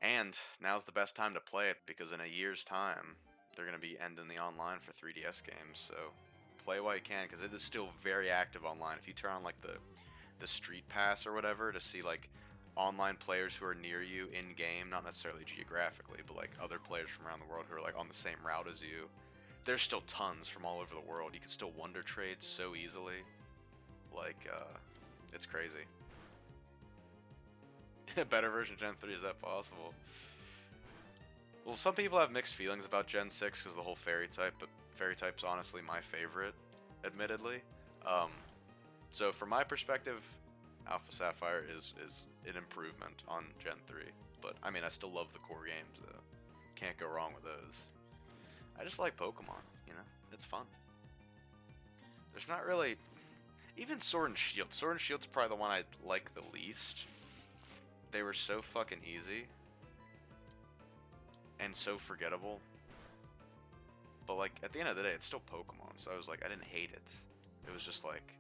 And now's the best time to play it because in a year's time, they're going to be ending the online for 3DS games, so play while you can because it is still very active online. If you turn on like the Street Pass or whatever to see like online players who are near you in game, not necessarily geographically, but like other players from around the world who are like on the same route as you, there's still tons from all over the world. You can still wonder trade so easily. Like, it's crazy. A better version of Gen 3, is that possible? Well, some people have mixed feelings about Gen 6 because the whole fairy type, but fairy type's honestly my favorite, admittedly. So from my perspective, Alpha Sapphire is an improvement on Gen 3. But, I mean, I still love the core games, though. Can't go wrong with those. I just like Pokemon, you know? It's fun. There's not really... Even Sword and Shield. Sword and Shield's probably the one I like the least. They were so fucking easy. And so forgettable. But, like, at the end of the day, it's still Pokemon, so I was like, I didn't hate it. It was just, like,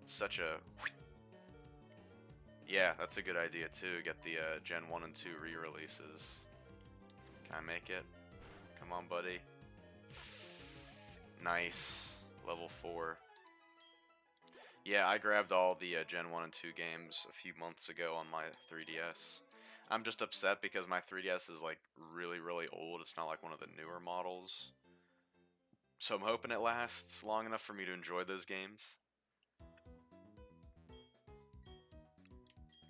such a... Yeah, that's a good idea, too. Get the Gen 1 and 2 re-releases. Can I make it? Come on, buddy. Nice. Level 4. Yeah, I grabbed all the Gen 1 and 2 games a few months ago on my 3DS. I'm just upset because my 3DS is like really, really old. It's not like one of the newer models. So I'm hoping it lasts long enough for me to enjoy those games.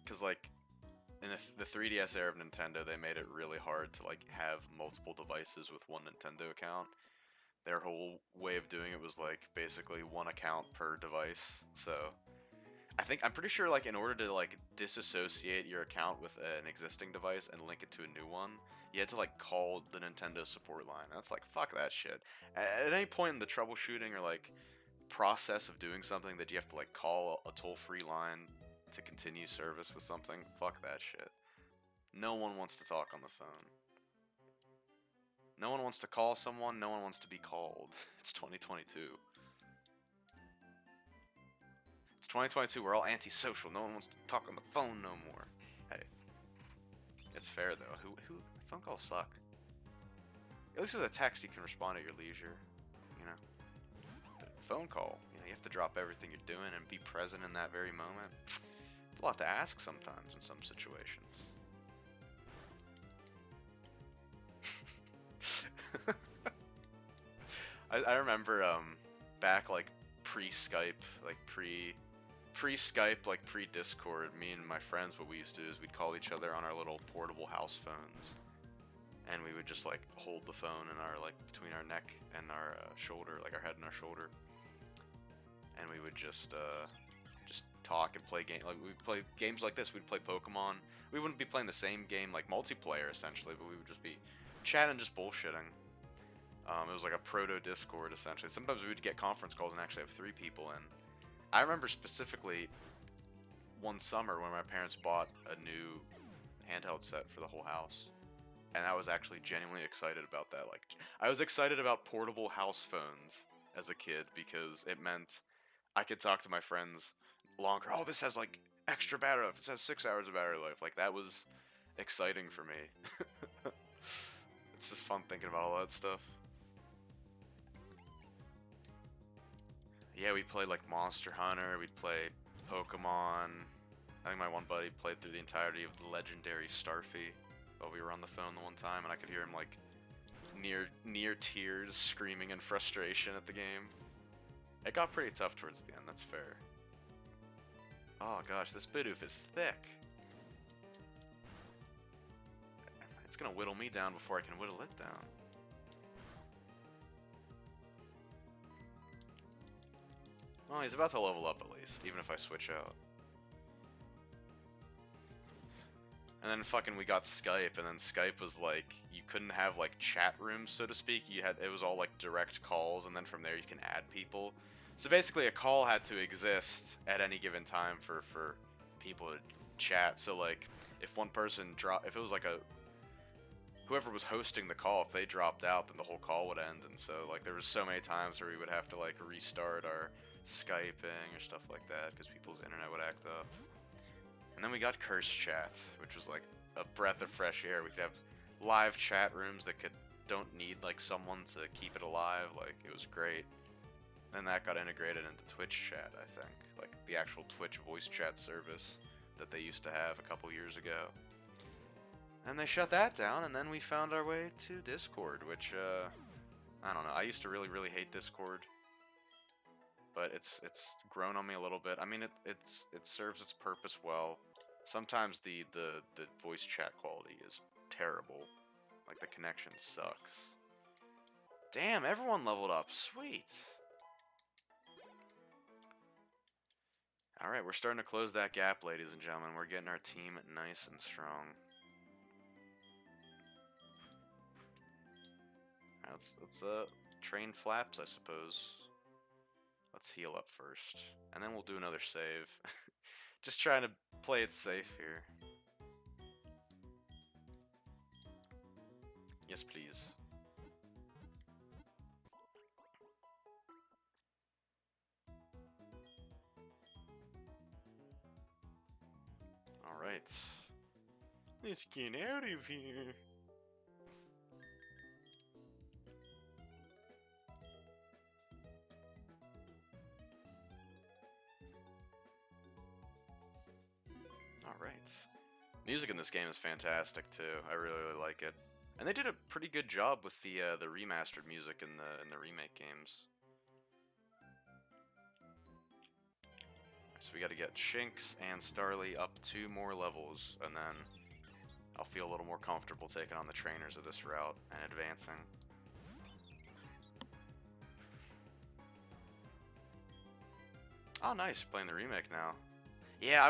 Because like, in the 3DS era of Nintendo, they made it really hard to like have multiple devices with one Nintendo account. Their whole way of doing it was like basically one account per device. So I'm pretty sure like in order to like disassociate your account with an existing device and link it to a new one, you had to like call the Nintendo support line. That's like, fuck that shit. At any point in the troubleshooting or like process of doing something that you have to like call a toll-free line to continue service with something, fuck that shit. No one wants to talk on the phone. No one wants to call someone, no one wants to be called. It's 2022. It's 2022, we're all antisocial. No one wants to talk on the phone no more. Hey. It's fair, though. Phone calls suck. At least with a text, you can respond at your leisure. You know? But phone call, you know, you have to drop everything you're doing and be present in that very moment. It's a lot to ask sometimes in some situations. I remember back like pre-Skype, like pre-Skype, like pre-Discord, me and my friends, what we used to do is we'd call each other on our little portable house phones, and we would just like hold the phone in our like between our neck and our shoulder, like our head and our shoulder, and we would just talk and play game. Like we'd play games like this. We'd play Pokemon. We wouldn't be playing the same game like multiplayer essentially, but we would just be chatting, just bullshitting. It was like a proto-Discord, essentially. Sometimes we would get conference calls and actually have 3 people in. I remember specifically one summer when my parents bought a new handheld set for the whole house. And I was actually genuinely excited about that. Like, I was excited about portable house phones as a kid because it meant I could talk to my friends longer. Oh, this has, like, extra battery life. This has 6 hours of battery life. Like, that was exciting for me. It's just fun thinking about all that stuff. Yeah, we played like Monster Hunter, we'd play Pokemon. I think my one buddy played through the entirety of the legendary Starfy while we were on the phone the one time, and I could hear him like near tears, screaming in frustration at the game. It got pretty tough towards the end, that's fair. Oh gosh, this Bidoof is thick. It's gonna whittle me down before I can whittle it down. Well, he's about to level up at least, even if I switch out. And then fucking we got Skype, and then Skype was like, you couldn't have like chat rooms, so to speak. It was all like direct calls, and then from there you can add people. So basically a call had to exist at any given time for people to chat. So like if one person if it was like whoever was hosting the call, if they dropped out, then the whole call would end. And so like there was so many times where we would have to like restart our Skyping or stuff like that because people's internet would act up. And then we got Curse Chat, which was like a breath of fresh air. We could have live chat rooms that don't need like someone to keep it alive. Like, it was great. Then that got integrated into Twitch Chat, I think. Like the actual Twitch voice chat service that they used to have a couple years ago. And they shut that down, and then we found our way to Discord, which, I don't know. I used to really, really hate Discord. But it's grown on me a little bit. I mean, it serves its purpose well. Sometimes the voice chat quality is terrible. Like, the connection sucks. Damn, everyone leveled up. Sweet. Alright, we're starting to close that gap, ladies and gentlemen. We're getting our team nice and strong. Alright, let's train Flaps, I suppose. Let's heal up first, and then we'll do another save. Just trying to play it safe here. Yes, please. Alright. Let's get out of here. Alright. Music in this game is fantastic too. I really, really like it. And they did a pretty good job with the remastered music in the remake games. So we got to get Shinx and Starly up 2 more levels, and then I'll feel a little more comfortable taking on the trainers of this route and advancing. Oh, nice, playing the remake now. Yeah,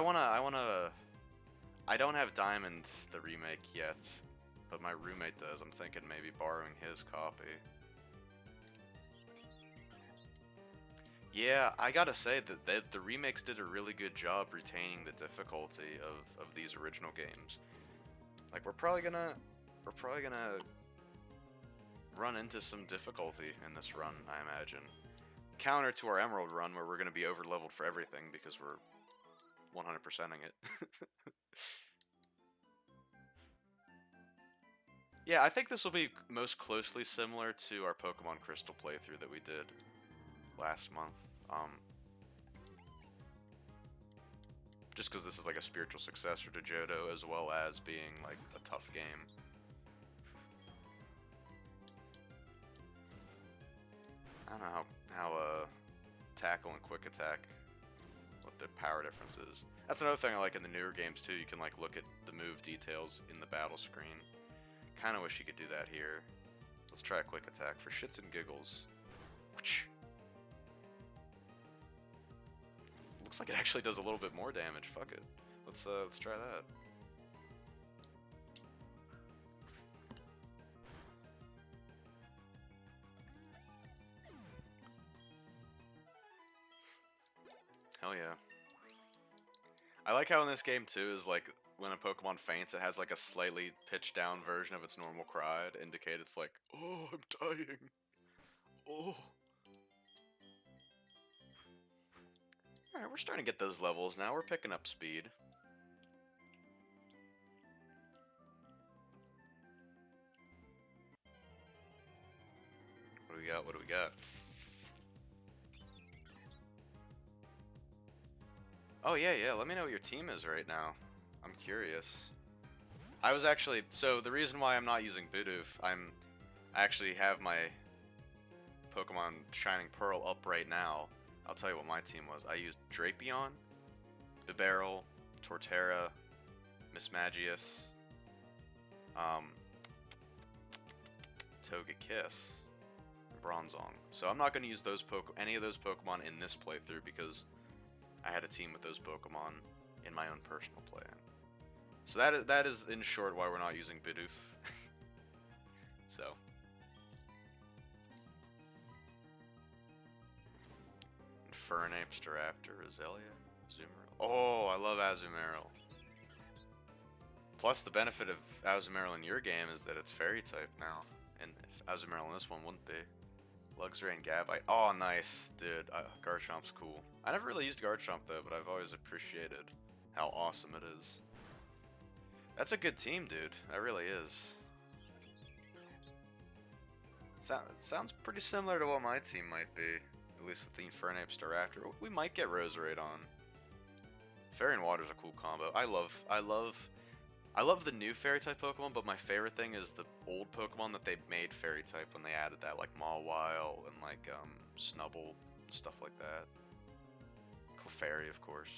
I don't have Diamond, the remake, yet, but my roommate does. I'm thinking maybe borrowing his copy. Yeah, I gotta say that the remakes did a really good job retaining the difficulty of these original games. Like, we're probably gonna run into some difficulty in this run, I imagine. Counter to our Emerald run, where we're gonna be over-leveled for everything because we're 100%ing it. Yeah, I think this will be most closely similar to our Pokemon Crystal playthrough that we did last month. Just because this is like a spiritual successor to Johto, as well as being like a tough game. I don't know how tackle and quick attack, what the power difference is. That's another thing I like in the newer games too. You can like look at the move details in the battle screen. Kind of wish you could do that here. Let's try a quick attack for shits and giggles. Looks like it actually does a little bit more damage. Fuck it. Let's try that. Hell yeah. I like how in this game too is like when a Pokemon faints, it has like a slightly pitched down version of its normal cry to indicate it's like, oh, I'm dying. Oh. Alright, we're starting to get those levels now. We're picking up speed. What do we got? What do we got? Oh, yeah, yeah. Let me know what your team is right now. I'm curious. I was actually... So, the reason why I'm not using Bidoof, I actually have my Pokemon Shining Pearl up right now. I'll tell you what my team was. I used Drapion, Bibarel, Torterra, Mismagius, Togekiss, and Bronzong. So I'm not going to use those any of those Pokemon in this playthrough because I had a team with those Pokemon in my own personal plan. So that is in short why we're not using Bidoof. So. Infernape, Staraptor, Roselia, Azumarill. Oh, I love Azumarill. Plus, the benefit of Azumarill in your game is that it's Fairy type now, and if Azumarill in this one wouldn't be. Luxray and Gabite. Oh, nice, dude. Garchomp's cool. I never really used Garchomp though, but I've always appreciated how awesome it is. That's a good team, dude. That really is. Sounds pretty similar to what my team might be, at least with the Infernape Staraptor. We might get Roserade on. Fairy and Water's a cool combo. I love the new Fairy type Pokemon, but my favorite thing is the old Pokemon that they made Fairy type when they added that, like Mawile and like Snubbull, stuff like that. Clefairy, of course.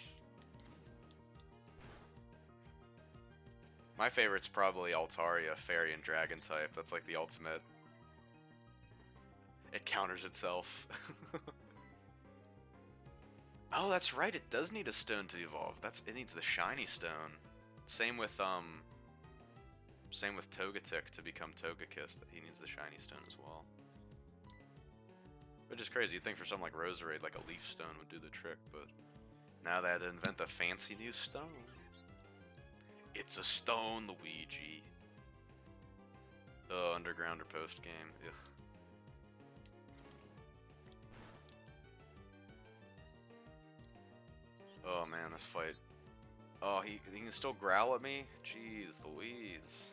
My favorite's probably Altaria, Fairy and Dragon type. That's like the ultimate. It counters itself. Oh, that's right. It does need a stone to evolve. It needs the shiny stone. Same with Togetic to become Togekiss. That he needs the shiny stone as well. Which is crazy. You'd think for something like Roserade, like a leaf stone would do the trick, but now they had to invent a fancy new stone. It's a stone, Luigi. Oh, underground or post game. Ugh. Oh man, this fight. Oh, he can still growl at me? Jeez Louise.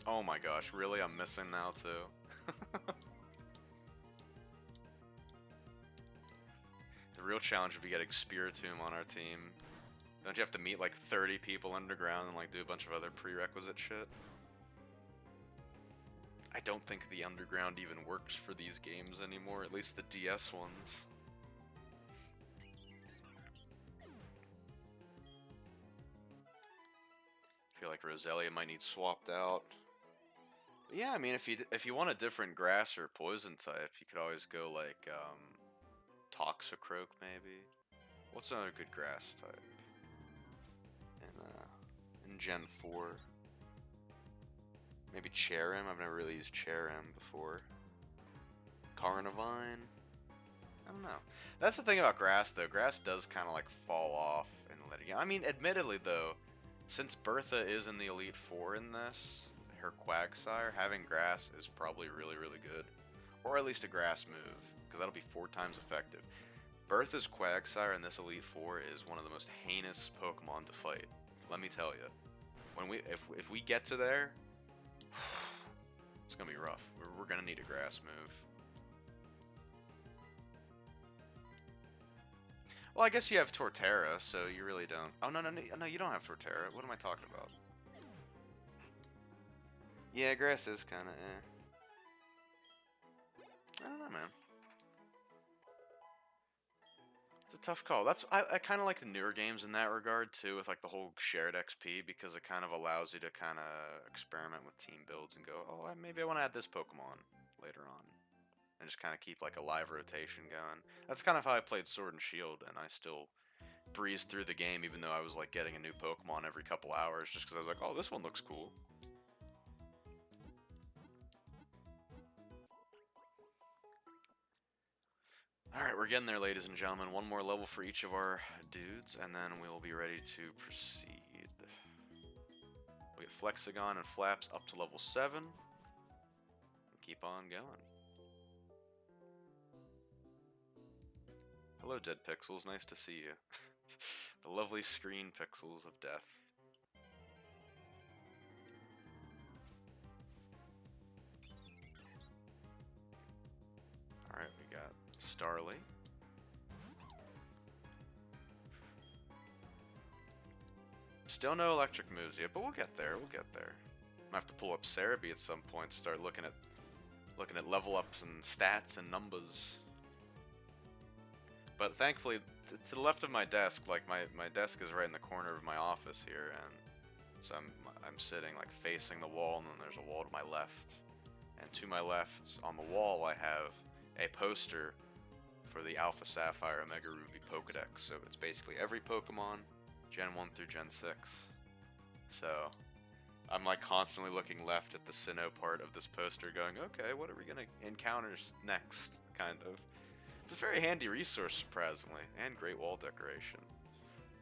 Oh my gosh, really? I'm missing now too. The real challenge would be getting Spiritomb on our team. Don't you have to meet like 30 people underground and like do a bunch of other prerequisite shit? I don't think the underground even works for these games anymore, at least the DS ones. I feel like Roselia might need swapped out. But yeah, I mean, if you want a different grass or poison type, you could always go like Toxicroak maybe. What's another good grass type? In Gen 4. Maybe Cherim. I've never really used Cherim before. Carnivine. I don't know. That's the thing about grass, though. Grass does kind of like fall off and let it go. I mean, admittedly, though, since Bertha is in the Elite Four in this, her Quagsire, having grass is probably really, really good. Or at least a grass move, because that'll be 4 times effective. Bertha's Quagsire in this Elite Four is one of the most heinous Pokemon to fight. Let me tell you. If we get to there, it's gonna be rough. We're gonna need a grass move. Well, I guess you have Torterra, so you really don't. Oh no, you don't have Torterra. What am I talking about? Yeah, grass is kind of eh. I don't know, man. It's a tough call. I kind of like the newer games in that regard too, with like the whole shared XP, because it kind of allows you to kind of experiment with team builds and go, oh, maybe I want to add this Pokemon later on, and just kind of keep like a live rotation going. That's kind of how I played Sword and Shield, and I still breezed through the game even though I was like getting a new Pokemon every couple hours, just because I was like, oh, this one looks cool. Alright, we're getting there, ladies and gentlemen. One more level for each of our dudes, and then we'll be ready to proceed. We get Flexagon and Flaps up to level 7. And keep on going. Hello, Dead Pixels. Nice to see you. The lovely screen pixels of death. Alright, we got Starly. Still no electric moves yet, but we'll get there. We'll get there. I have to pull up Cerebi at some point to start looking at level ups and stats and numbers. But thankfully, to the left of my desk, like my desk is right in the corner of my office here, and so I'm sitting like facing the wall, and then there's a wall to my left, and to my left on the wall I have a poster for the Alpha Sapphire Omega Ruby Pokedex. So it's basically every Pokemon, Gen 1 through Gen 6. So I'm like constantly looking left at the Sinnoh part of this poster going, okay, what are we gonna encounter next, kind of. It's a very handy resource, surprisingly, and great wall decoration.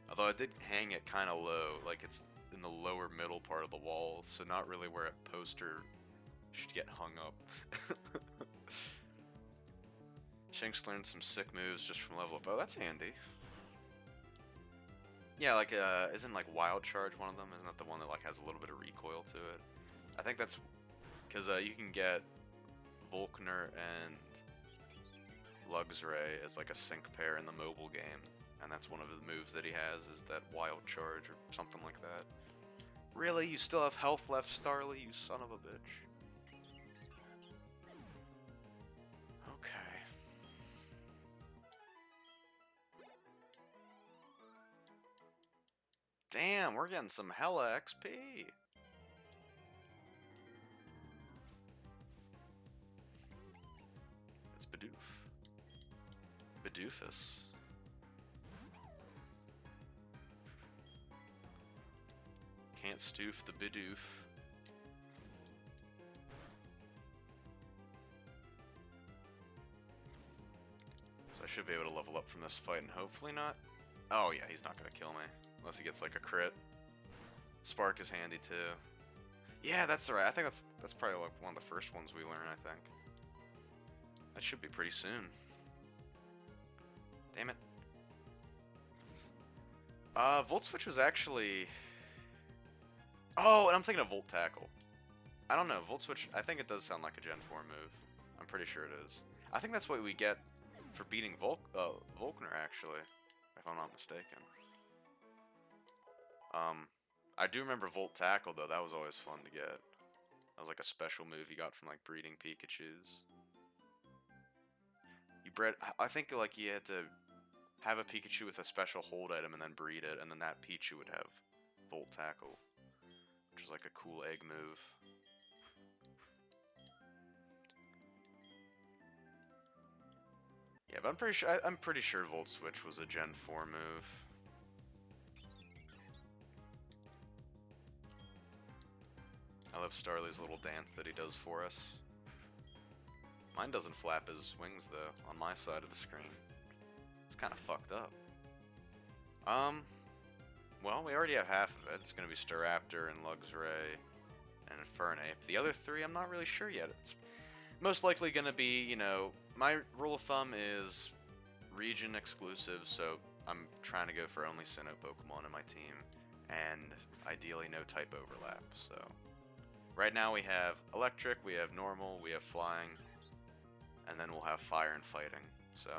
Although I did hang it kind of low, like it's in the lower middle part of the wall, so not really where a poster should get hung up. Shinx learned some sick moves just from level up. Oh, that's handy. Yeah, like, isn't like Wild Charge one of them? Isn't that the one that like has a little bit of recoil to it? I think that's because you can get Volkner and Luxray as like a sync pair in the mobile game, and that's one of the moves that he has is that Wild Charge or something like that. Really? You still have health left, Starly, you son of a bitch. Okay. Damn, we're getting some hella XP. It's Bidoof. Bidoofus. Can't stoof the Bidoof. So I should be able to level up from this fight and hopefully not. Oh yeah, he's not gonna kill me. Unless he gets like a crit. Spark is handy too. Yeah, that's right. I think that's probably like one of the first ones we learn, I think. That should be pretty soon. Damn it. Volt Switch was actually... Oh, and I'm thinking of Volt Tackle. I don't know, Volt Switch, I think it does sound like a Gen 4 move. I'm pretty sure it is. I think that's what we get for beating Volkner, actually, if I'm not mistaken. I do remember Volt Tackle, though. That was always fun to get. That was like a special move you got from, like, breeding Pikachus. You bred... I think, like, you had to have a Pikachu with a special hold item and then breed it, and then that Pichu would have Volt Tackle, which is like a cool egg move. Yeah, but I'm pretty sure Volt Switch was a Gen 4 move. I love Starly's little dance that he does for us. Mine doesn't flap his wings though, on my side of the screen. It's kind of fucked up. Well, we already have half of it. It's gonna be Staraptor and Luxray and Infernape. The other three, I'm not really sure yet. It's most likely gonna be, you know, my rule of thumb is region exclusive, so I'm trying to go for only Sinnoh Pokemon in my team, and ideally no type overlap, so... Right now we have Electric, we have Normal, we have Flying, and then we'll have Fire and Fighting, so...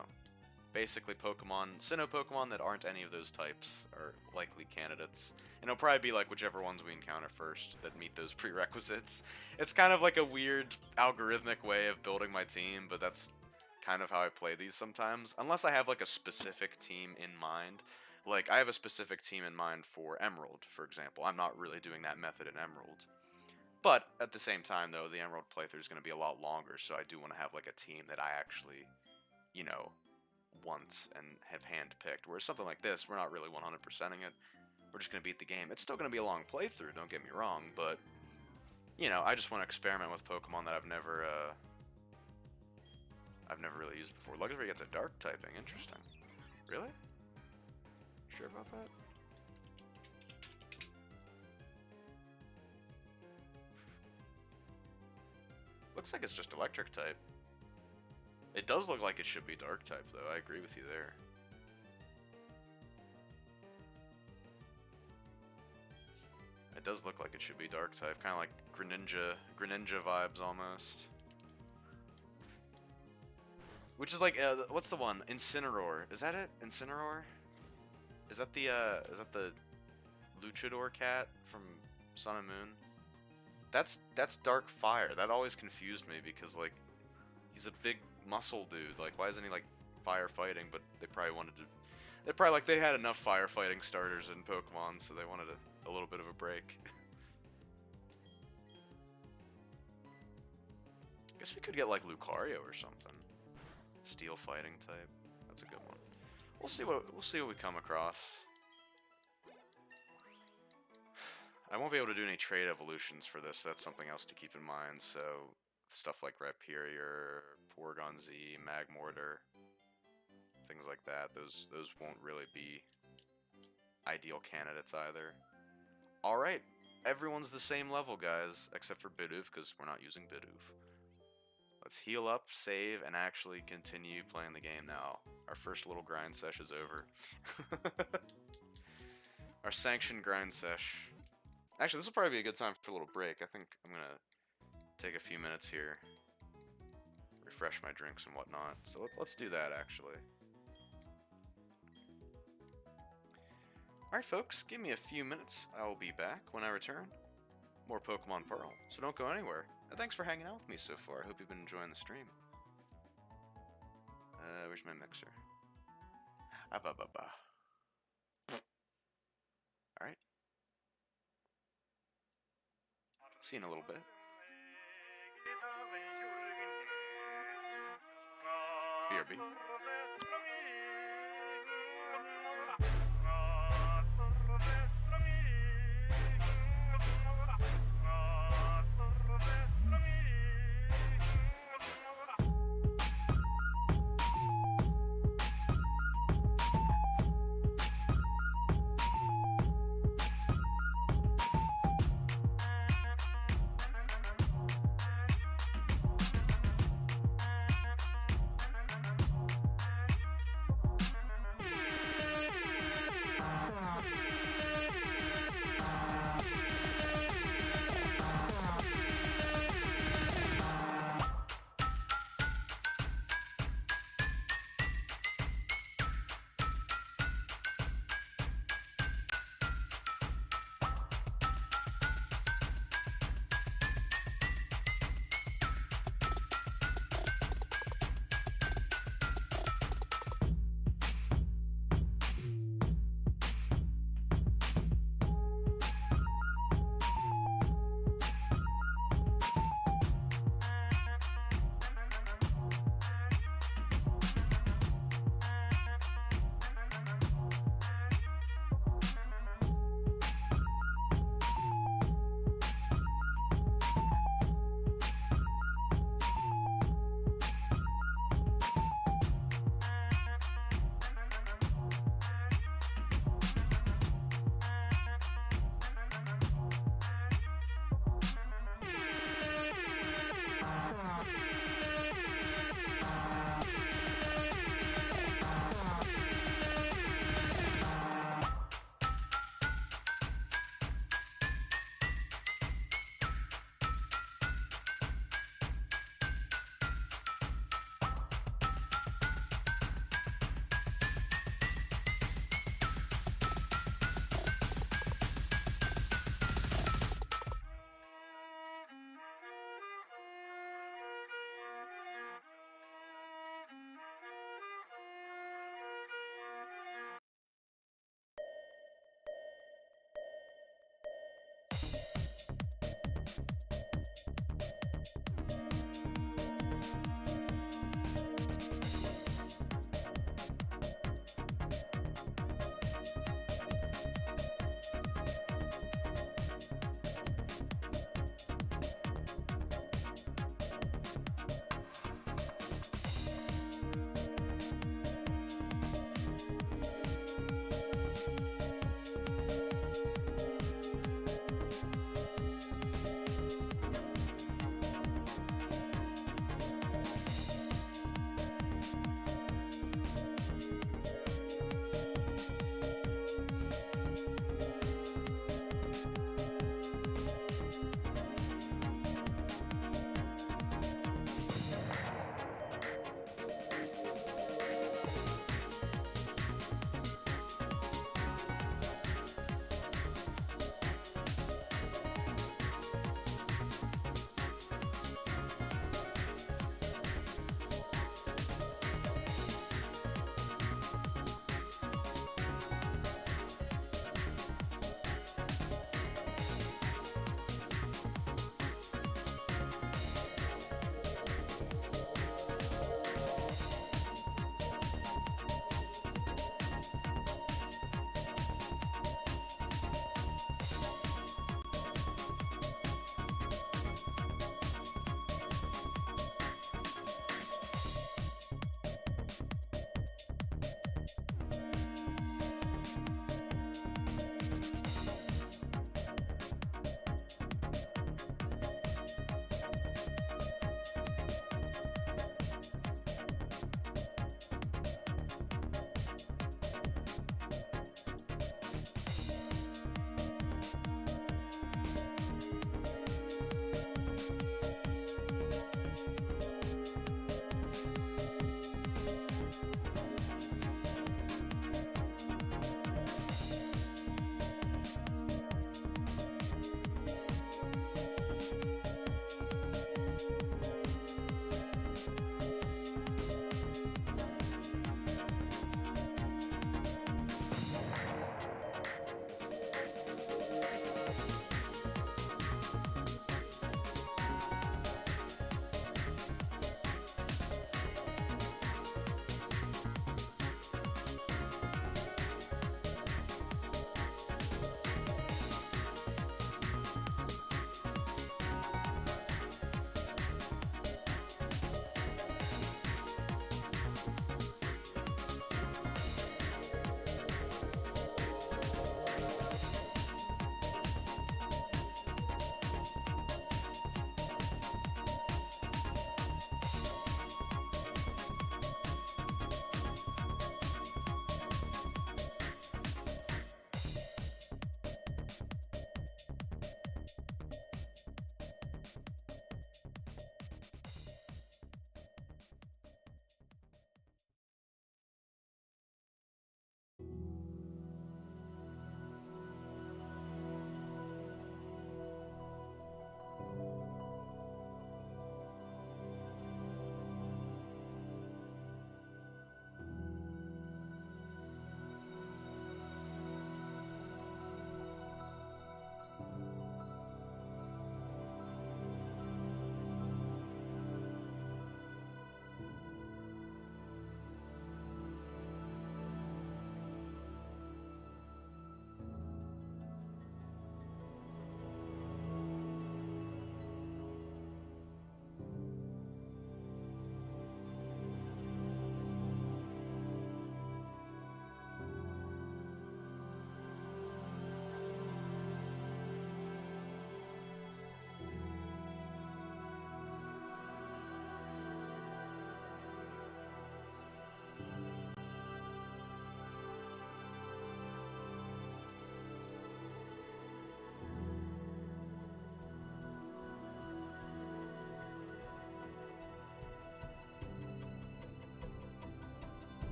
Basically Pokemon, Sinnoh Pokemon that aren't any of those types are likely candidates. And it'll probably be like whichever ones we encounter first that meet those prerequisites. It's kind of like a weird algorithmic way of building my team, but that's kind of how I play these sometimes. Unless I have like a specific team in mind. Like I have a specific team in mind for Emerald, for example. I'm not really doing that method in Emerald. But at the same time though, the Emerald playthrough is going to be a lot longer, so I do want to have like a team that I actually, you know, want and have handpicked. Whereas something like this, we're not really 100%ing it. We're just going to beat the game. It's still going to be a long playthrough, don't get me wrong, but, you know, I just want to experiment with Pokemon that I've never really used before. Luxray gets a dark typing. Interesting. Really? Sure about that? Looks like it's just electric type. It does look like it should be dark type, though. I agree with you there. It does look like it should be dark type, kind of like Greninja vibes almost. Which is like, what's the one? Incineroar. Is that it? Incineroar? Is that the Luchador cat from Sun and Moon? That's Dark Fire. That always confused me because like he's a big muscle dude. Like why isn't he like firefighting? But they probably wanted to. They're probably like they had enough firefighting starters in Pokemon, so they wanted a little bit of a break. Guess we could get like Lucario or something. Steel fighting type. That's a good one. We'll see what we come across. I won't be able to do any trait evolutions for this. That's something else to keep in mind. So stuff like Rhyperior, Porygon Z, Magmortar, things like that. Those won't really be ideal candidates either. All right, everyone's the same level, guys, except for Bidoof because we're not using Bidoof. Let's heal up, save, and actually continue playing the game now. Our first little grind sesh is over. Our sanctioned grind sesh. Actually, this will probably be a good time for a little break. I think I'm going to take a few minutes here. Refresh my drinks and whatnot. So let's do that, actually. Alright, folks. Give me a few minutes. I will be back when I return. More Pokemon Pearl. So don't go anywhere. And thanks for hanging out with me so far. I hope you've been enjoying the stream. Where's my mixer? Alright. See you in a little bit. BRB.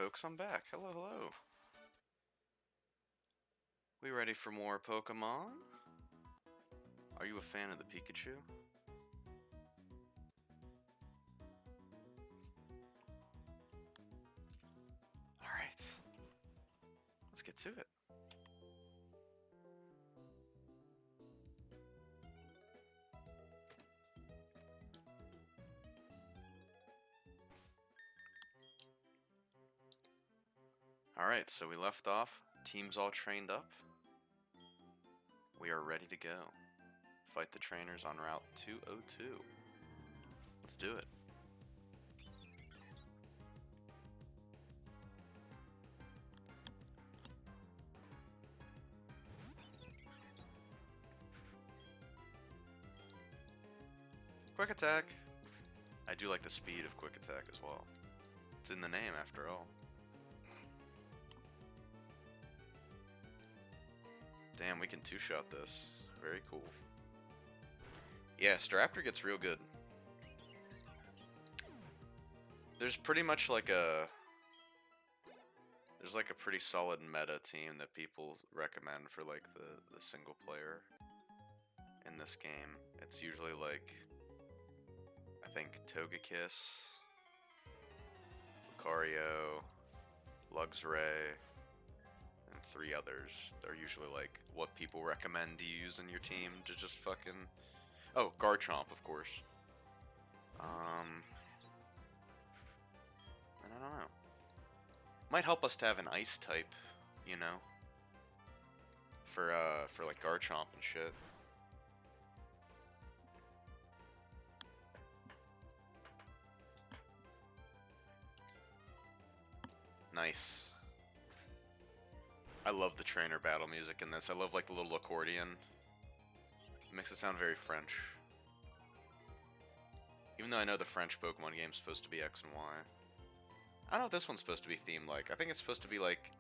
folks, I'm back. Hello, hello. We ready for more Pokemon? Are you a fan of the Pikachu? Alright. Let's get to it. Alright, so we left off. Team's all trained up. We are ready to go. Fight the trainers on Route 202. Let's do it. Quick attack. I do like the speed of quick attack as well. It's in the name after all. Damn, we can two-shot this. Very cool. Yeah, Staraptor gets real good. There's pretty much like a... There's like a pretty solid meta team that people recommend for like the single player in this game. It's usually like, I think Togekiss, Lucario, Luxray, and 3 others. They're usually like what people recommend to use in your team to just fucking... Oh, Garchomp, of course. And I don't know. Might help us to have an ice type, you know? For like Garchomp and shit. Nice. I love the trainer battle music in this. I love like the little accordion. It makes it sound very French. Even though I know the French Pokemon game is supposed to be X and Y. I don't know if this one's supposed to be themed like. I think it's supposed to be like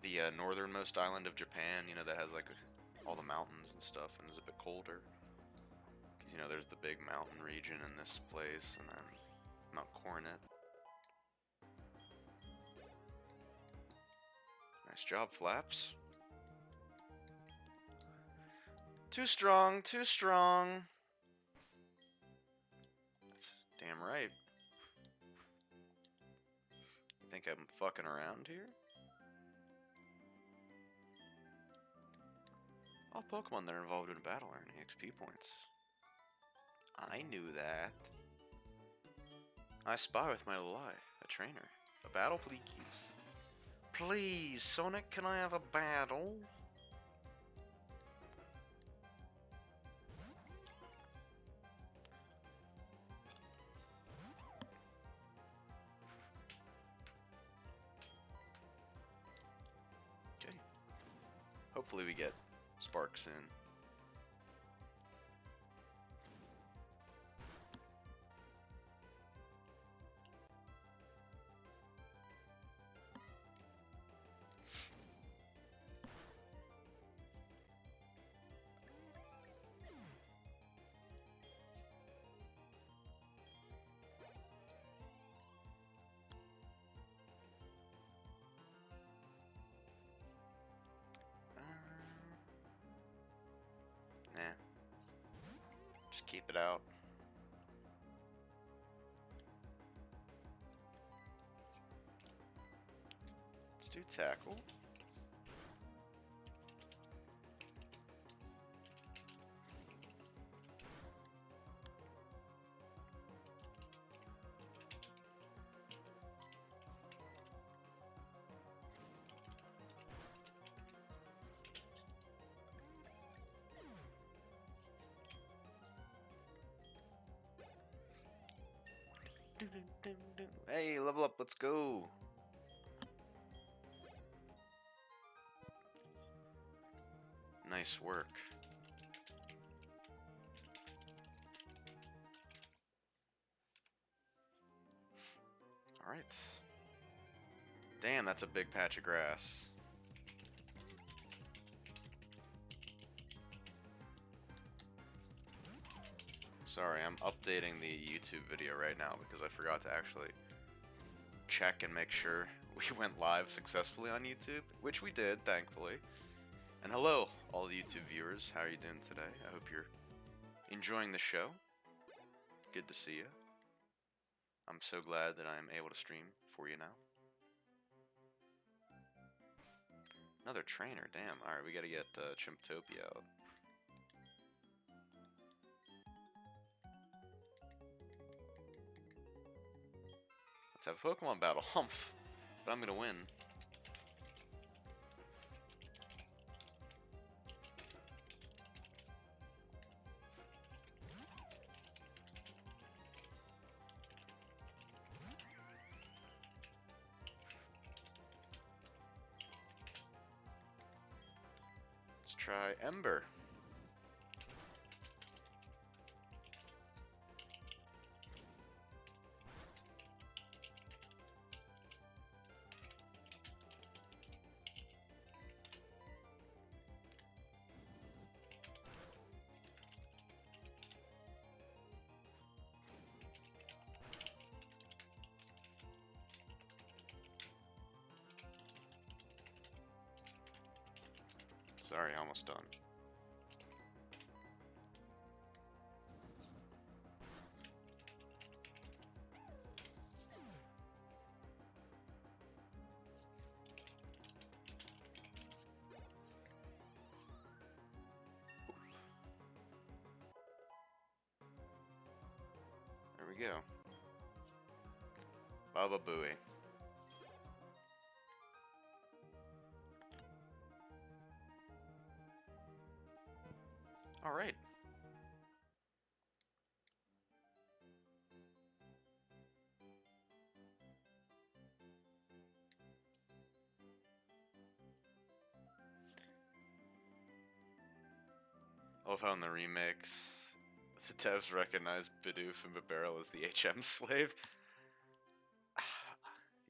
the northernmost island of Japan, you know, that has like all the mountains and stuff and is a bit colder. Because, you know, there's the big mountain region in this place, and then Mount Coronet. Nice job, Flaps. Too strong, too strong. That's damn right. You think I'm fucking around here? All Pokemon that are involved in a battle earn XP points. I knew that. I spy with my little eye. A trainer. A battle, please. Please, Sonic, can I have a battle? Okay. Hopefully we get Spark soon. Nah. Just keep it out. Let's do tackle. Hey, level up, let's go. Nice work. Alright. Damn, that's a big patch of grass. Sorry, I'm updating the YouTube video right now because I forgot to actually check and make sure we went live successfully on YouTube, which we did, thankfully. And hello, all the YouTube viewers. How are you doing today? I hope you're enjoying the show. Good to see you. I'm so glad that I'm able to stream for you now. Another trainer, damn. Alright, we gotta get Chimptopia out. Let's have a Pokemon battle. Humph. But I'm gonna win. Let's try Ember. Sorry, almost done. There we go. Baba Booey. All right. I love how in the remix, the devs recognize Bidoof and Bibarel as the HM slave.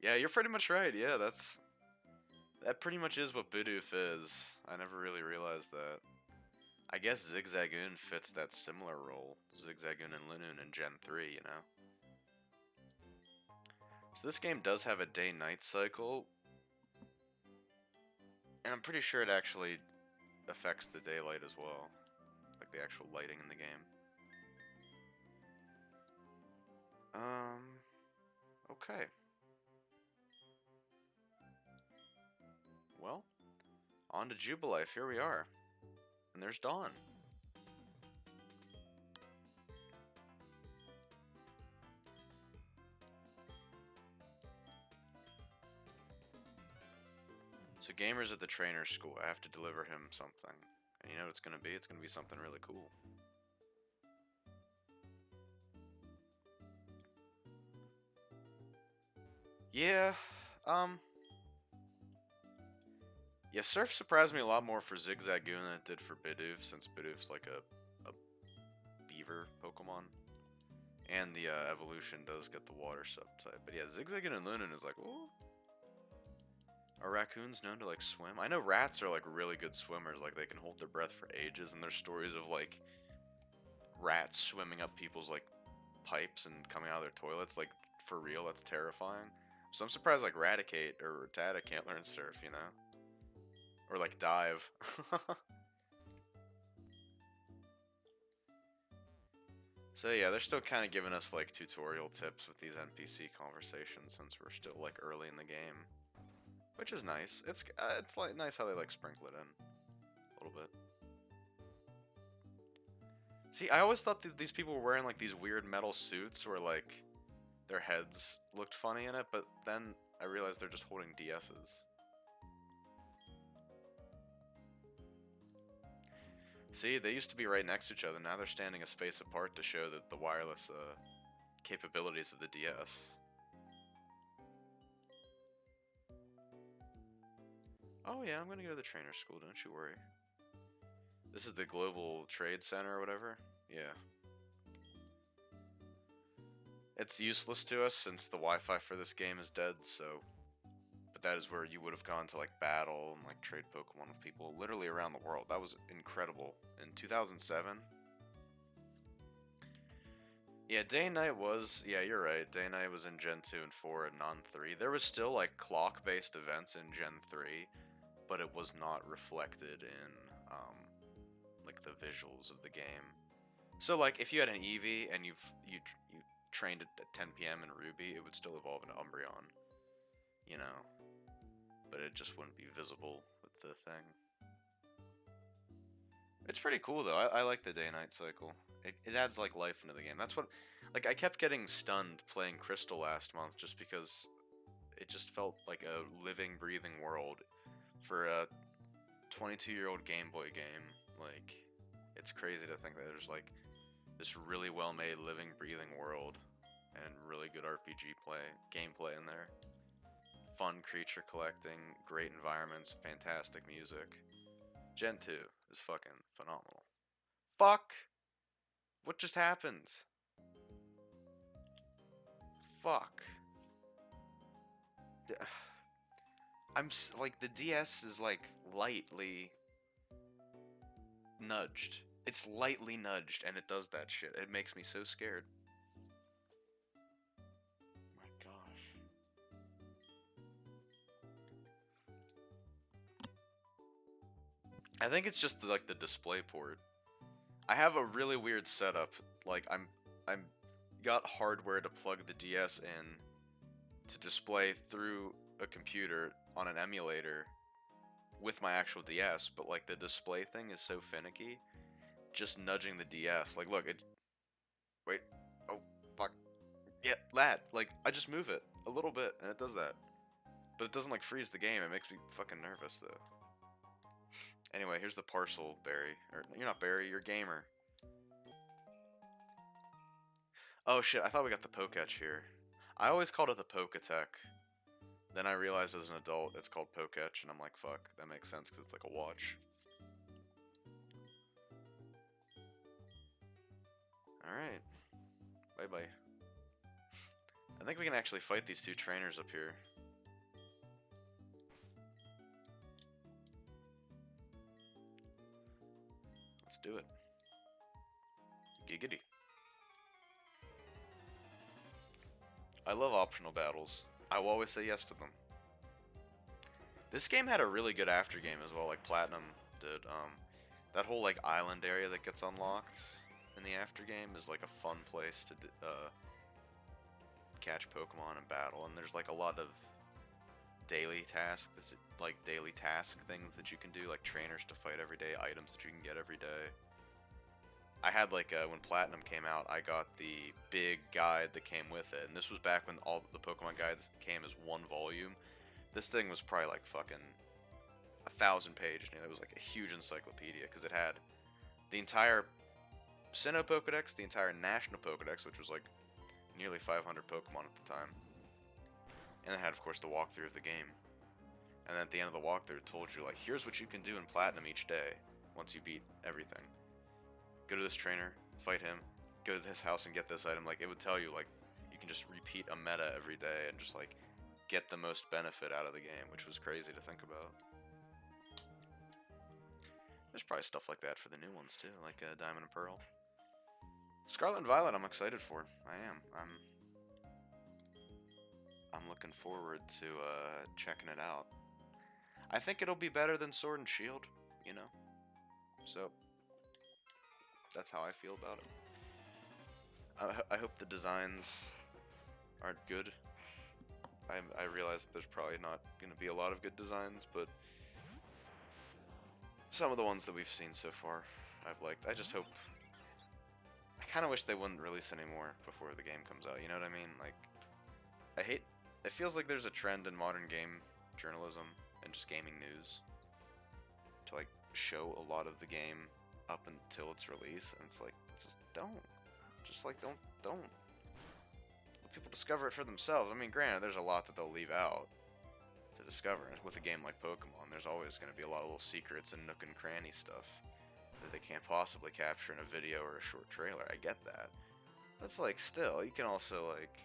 Yeah, you're pretty much right. Yeah, that pretty much is what Bidoof is. I never really realized that. I guess Zigzagoon fits that similar role. Zigzagoon and Linoon in Gen 3, you know? So this game does have a day-night cycle. And I'm pretty sure it actually affects the daylight as well. Like the actual lighting in the game. Okay. Well, on to Jubilife, here we are. And there's Dawn. So Gamer's at the trainer's school. I have to deliver him something. And you know what it's gonna be? It's gonna be something really cool. Yeah, yeah, Surf surprised me a lot more for Zigzagoon than it did for Bidoof, since Bidoof's like a beaver Pokemon. And the evolution does get the water subtype. But yeah, Zigzagoon and Lunan is like, ooh. Are raccoons known to like swim? I know rats are like really good swimmers, like they can hold their breath for ages, and there's stories of like rats swimming up people's like pipes and coming out of their toilets, like for real. That's terrifying. So I'm surprised like Raticate or Rattata can't learn surf, you know? Or like dive. So yeah, they're still kind of giving us like tutorial tips with these NPC conversations since we're still like early in the game, which is nice. It's like nice how they like sprinkle it in a little bit. See, I always thought that these people were wearing like these weird metal suits where like their heads looked funny in it, but then I realized they're just holding DSs. See, they used to be right next to each other. Now they're standing a space apart to show that the wireless capabilities of the DS. Oh yeah, I'm gonna go to the trainer school, don't you worry. This is the Global Trade Center or whatever? Yeah. It's useless to us since the Wi-Fi for this game is dead, so... But that is where you would have gone to, like, battle and, like, trade Pokemon with people literally around the world. That was incredible. In 2007... Yeah, Day and Night was, yeah, you're right. Day and Night was in Gen 2 and 4 and non 3. There was still like clock-based events in Gen 3, but it was not reflected in like the visuals of the game. So like if you had an Eevee and you trained it at 10 p.m. in Ruby, it would still evolve into Umbreon, you know, but it just wouldn't be visible with the thing. It's pretty cool though. I like the day-night cycle. It adds like life into the game. That's what, like I kept getting stunned playing Crystal last month just because it just felt like a living, breathing world for a 22-year-old Game Boy game. Like, it's crazy to think that there's like this really well-made, living, breathing world and really good RPG gameplay in there. Fun creature collecting, great environments, fantastic music. Gen 2 is fucking phenomenal. Fuck! What just happened? Fuck. Like, the DS is like lightly nudged. It's lightly nudged and it does that shit. It makes me so scared. My gosh. I think it's just like the display port. I have a really weird setup. Like I'm got hardware to plug the DS in to display through a computer on an emulator with my actual DS, but like the display thing is so finicky. Just nudging the DS. Like look, it wait. Oh fuck. Yeah, that. Like I just move it a little bit and it does that. But it doesn't like freeze the game. It makes me fucking nervous though. Anyway, here's the parcel, Barry. Or you're not Barry, you're Gamer. Oh shit, I thought we got the Poketch here. I always called it the Poketech. Then I realized as an adult it's called Poketch, and I'm like, fuck, that makes sense because it's like a watch. Alright. Bye-bye. I think we can actually fight these two trainers up here. Let's do it. Giggity. I love optional battles. I will always say yes to them. This game had a really good aftergame as well, like Platinum did. That whole like island area that gets unlocked in the aftergame is like a fun place to catch Pokemon and battle, and there's like a lot of daily tasks, like daily task things that you can do, like trainers to fight every day, items that you can get every day. I had like when Platinum came out, I got the big guide that came with it, and this was back when all the Pokemon guides came as one volume. This thing was probably like fucking 1,000 pages. It was like a huge encyclopedia because it had the entire Sinnoh Pokedex, the entire National Pokedex, which was like nearly 500 Pokemon at the time, and it had, of course, the walkthrough of the game. And then at the end of the walkthrough, it told you like, here's what you can do in Platinum each day once you beat everything. Go to this trainer, fight him, go to this house and get this item. Like, it would tell you, like, you can just repeat a meta every day and just, like, get the most benefit out of the game, which was crazy to think about. There's probably stuff like that for the new ones, too, like Diamond and Pearl. Scarlet and Violet I'm excited for. I am. I'm looking forward to checking it out. I think it'll be better than Sword and Shield, you know? So, that's how I feel about it. I hope the designs aren't good. I realize that there's probably not going to be a lot of good designs, but some of the ones that we've seen so far I've liked. I just hope... I kind of wish they wouldn't release any more before the game comes out, you know what I mean? Like, I hate... It feels like there's a trend in modern game journalism and just gaming news to, like, show a lot of the game up until its release, and it's like, just don't. Just, like, don't. Let people discover it for themselves. I mean, granted, there's a lot that they'll leave out to discover. With a game like Pokemon, there's always going to be a lot of little secrets and nook and cranny stuff that they can't possibly capture in a video or a short trailer. I get that. But it's like, still, you can also, like,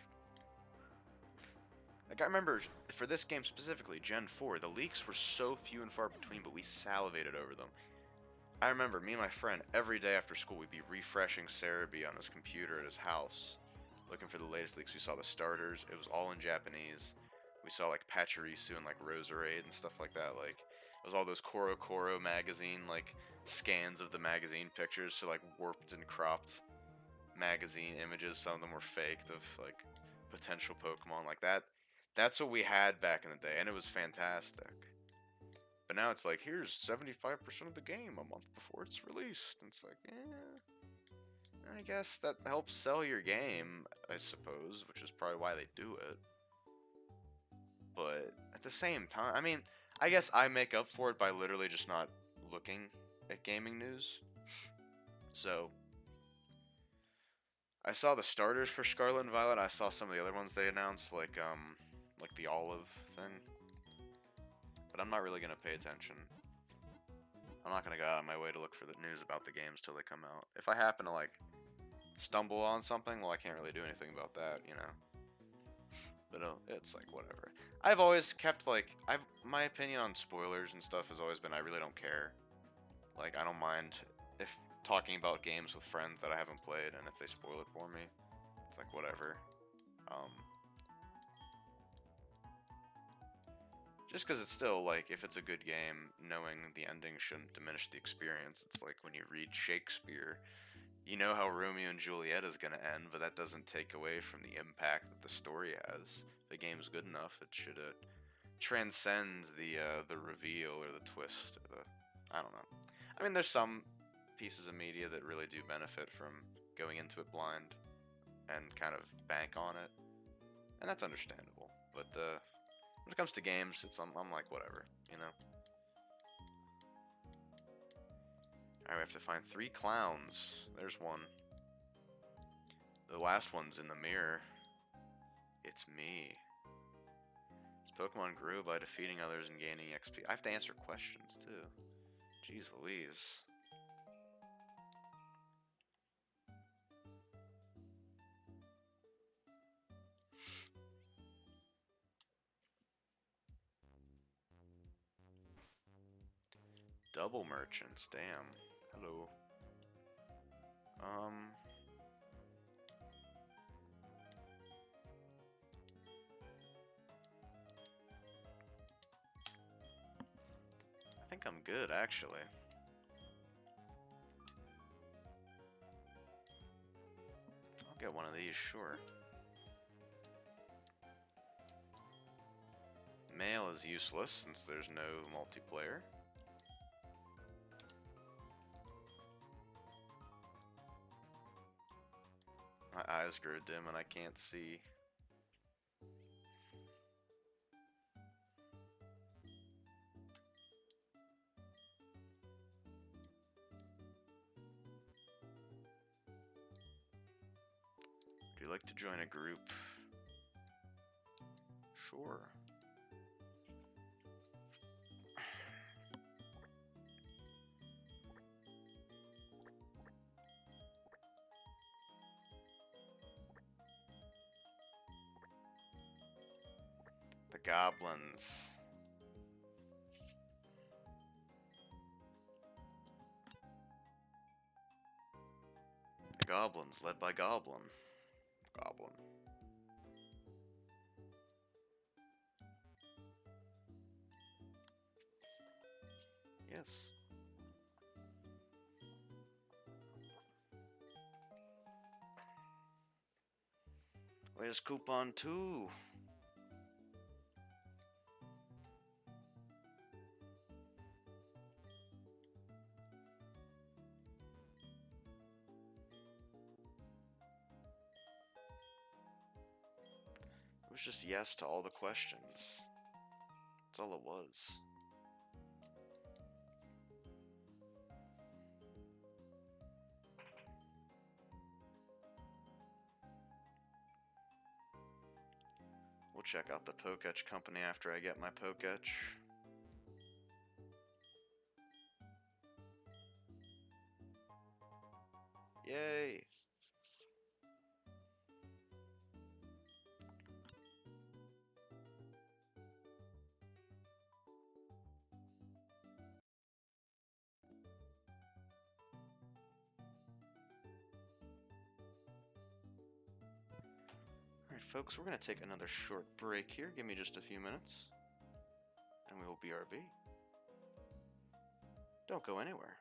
I remember, for this game specifically, Gen 4, the leaks were so few and far between, but we salivated over them. I remember me and my friend every day after school we'd be refreshing Cerebi on his computer at his house, looking for the latest leaks. We saw the starters. It was all in Japanese. We saw like Pachirisu and like Roserade and stuff like that. Like it was all those Koro Koro magazine like scans of the magazine pictures, so like warped and cropped magazine images. Some of them were faked of like potential Pokemon like that. That's what we had back in the day, and it was fantastic. But now it's like, here's 75% of the game a month before it's released. And it's like, I guess that helps sell your game, I suppose, which is probably why they do it. But at the same time, I mean, I guess I make up for it by literally just not looking at gaming news. So, I saw the starters for Scarlet and Violet. I saw some of the other ones they announced, like the olive thing. But I'm not really gonna pay attention. I'm not gonna go out of my way to look for the news about the games till they come out. If I happen to like stumble on something, well, I can't really do anything about that, you know. But it's like whatever. I've always kept like my opinion on spoilers and stuff has always been I really don't care. Like I don't mind if talking about games with friends that I haven't played, and if they spoil it for me, it's like whatever. Just because it's still like if it's a good game, knowing the ending shouldn't diminish the experience. It's like when you read Shakespeare, you know how Romeo and Juliet is going to end, but that doesn't take away from the impact that the story has. If the game's good enough, it should transcend the reveal or the twist or the I don't know. I mean, there's some pieces of media that really do benefit from going into it blind and kind of bank on it, and that's understandable. But when it comes to games, I'm like whatever, you know. Alright, we have to find 3 clowns. There's one. The last one's in the mirror. It's me. This Pokemon grew by defeating others and gaining XP. I have to answer questions, too. Jeez Louise. Double merchants, damn. Hello. I think I'm good, actually. I'll get one of these, sure. Mail is useless since there's no multiplayer. My eyes grow dim and I can't see. Would you like to join a group? Sure. The Goblins. The Goblins, led by Goblin. Goblin. Yes. Where's Coupon 2? It was just yes to all the questions. That's all it was. We'll check out the Poketch company after I get my Poketch. Yay! folks, we're going to take another short break here. Give me just a few minutes, and we will BRB. Don't go anywhere.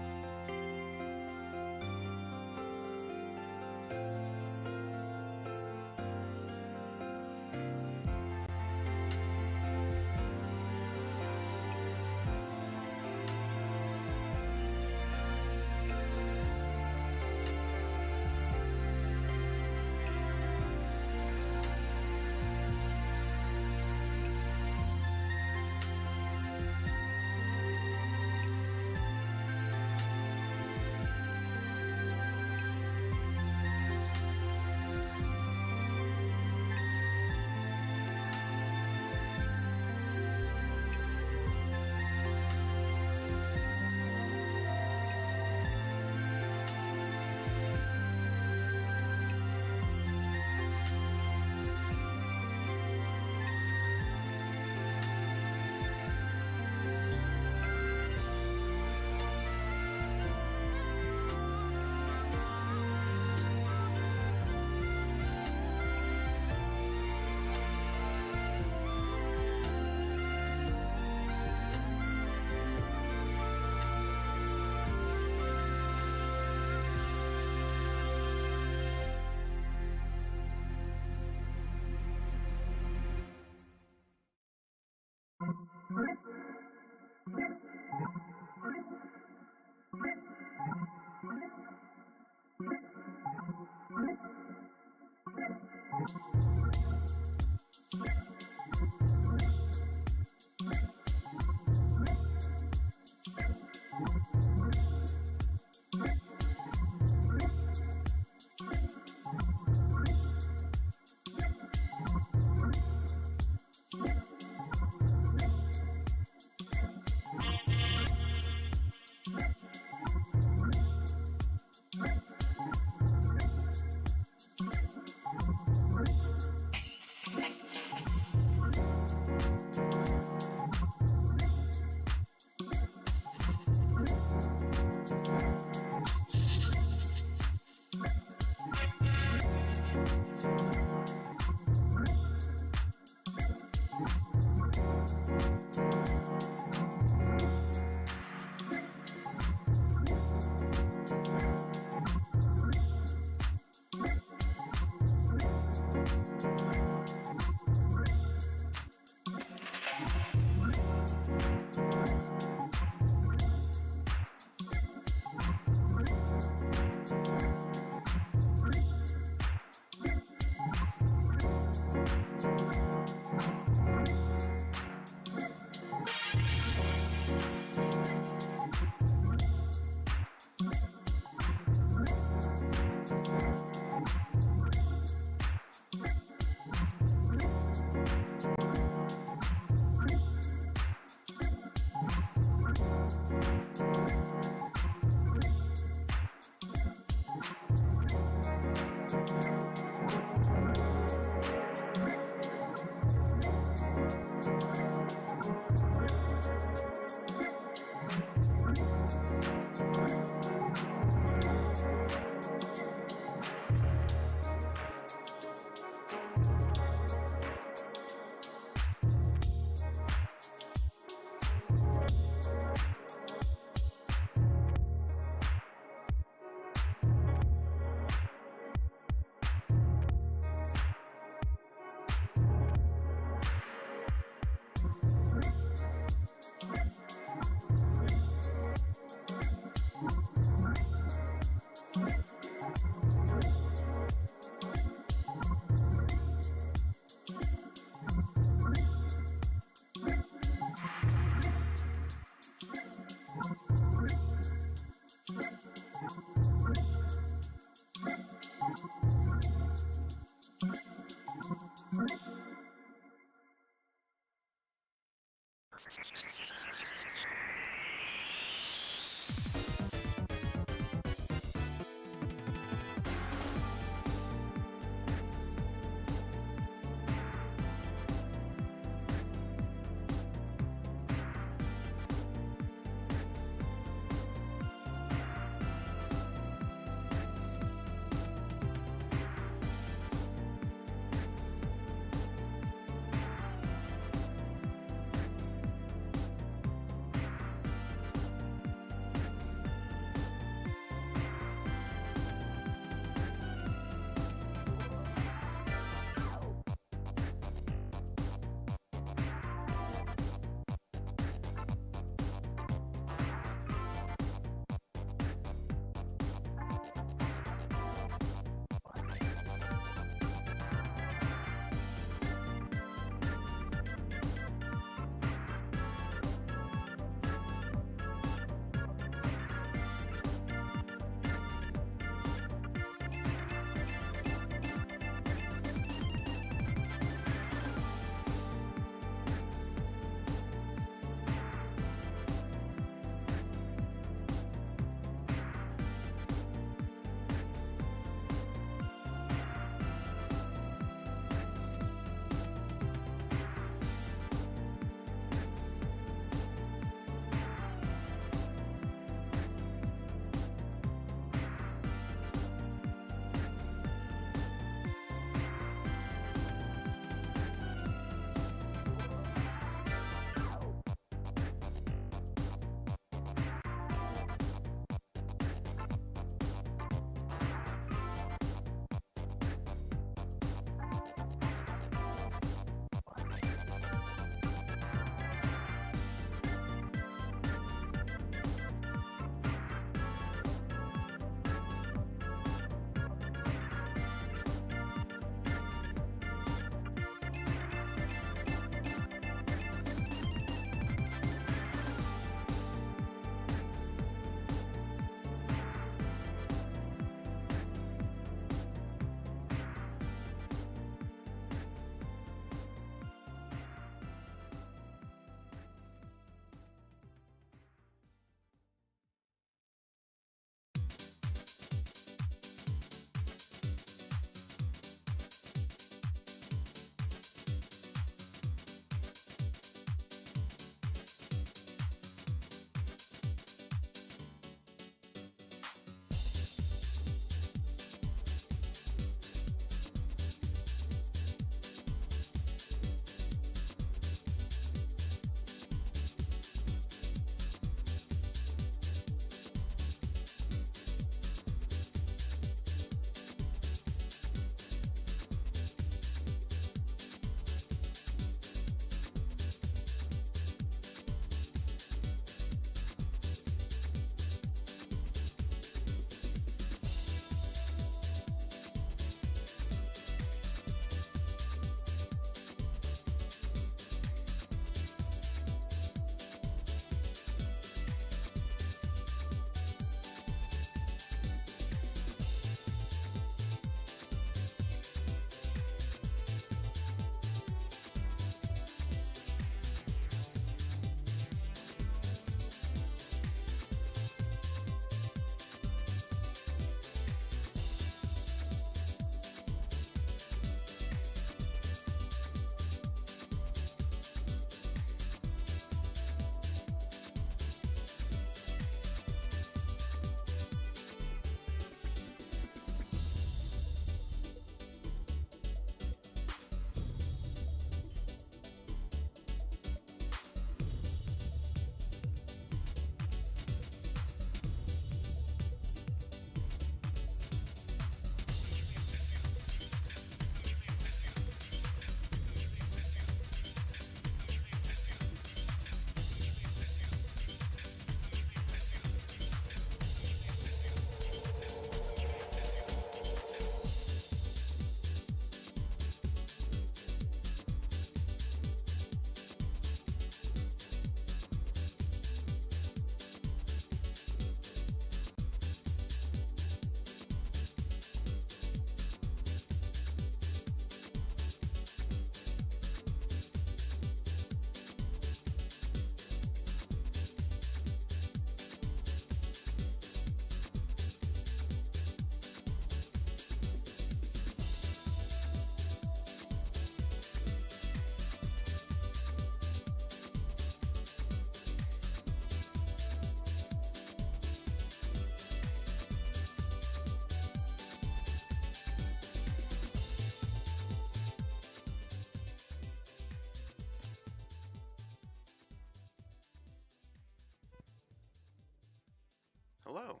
Hello.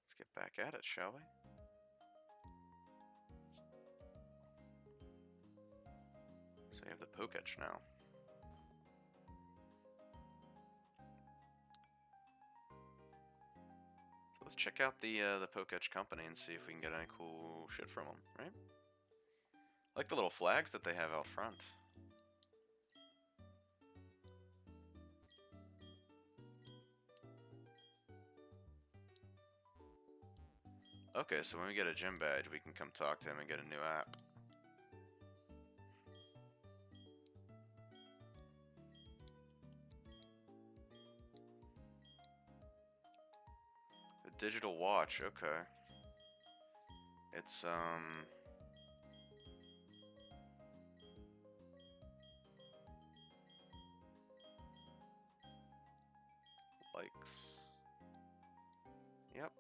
Let's get back at it, shall we? So we have the Poketch now. So let's check out the Poketch company and see if we can get any cool shit from them, right? I like the little flags that they have out front. Okay, so when we get a gym badge, we can come talk to him and get a new app. A digital watch, okay. It's, likes. Yep.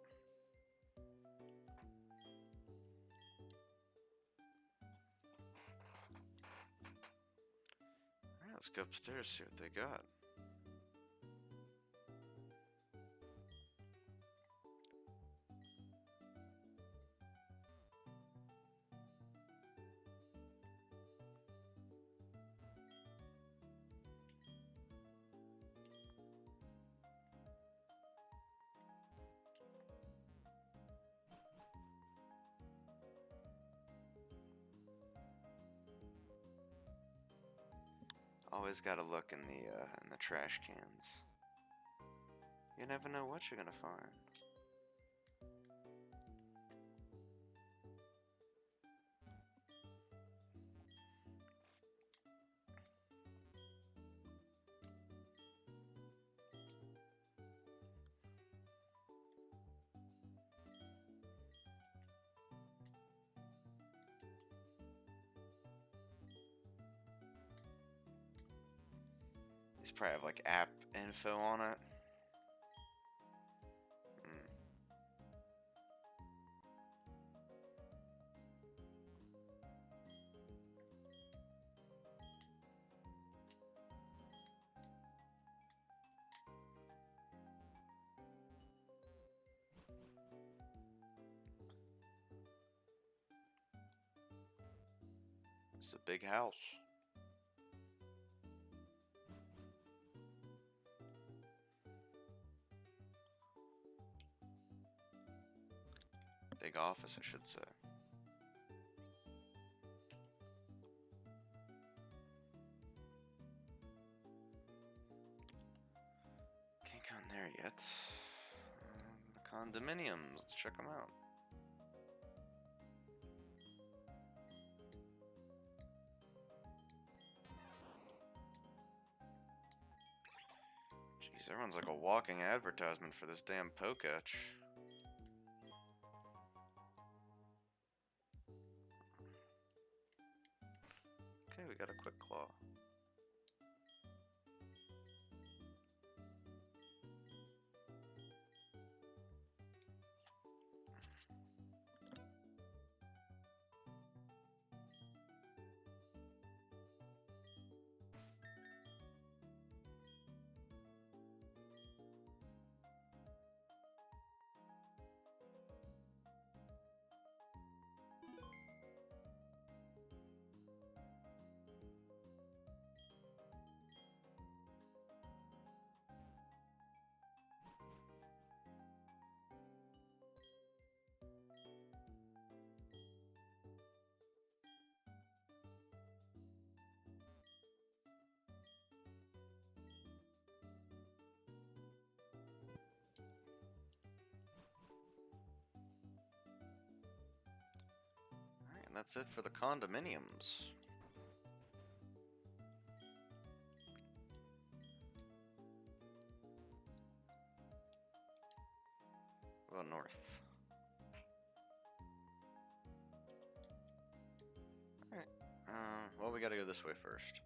Alright, let's go upstairs, see what they got. Always gotta look in the trash cans. You never know what you're gonna find. These probably have like app info on it. It's a big house. Big office, I should say. Can't go in there yet. The condominiums, let's check them out. Jeez, everyone's like a walking advertisement for this damn Poketch. Okay, we got a quick claw. Alright, and that's it for the condominiums. Well, north. Alright. Well, we gotta go this way first.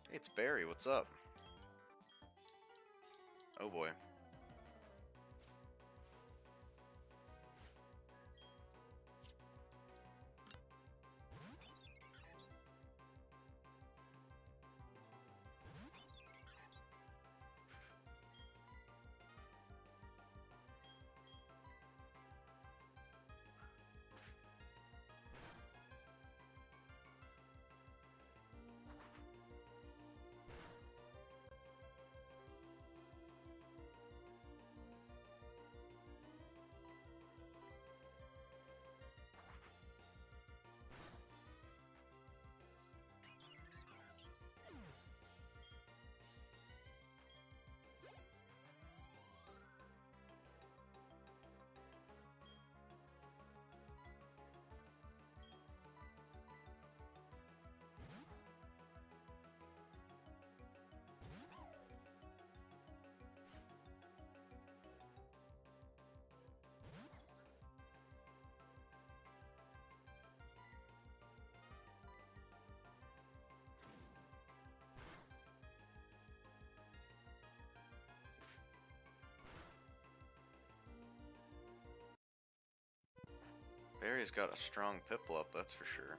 Hey, it's Barry, what's up? Oh boy. Barry's got a strong Piplup, that's for sure.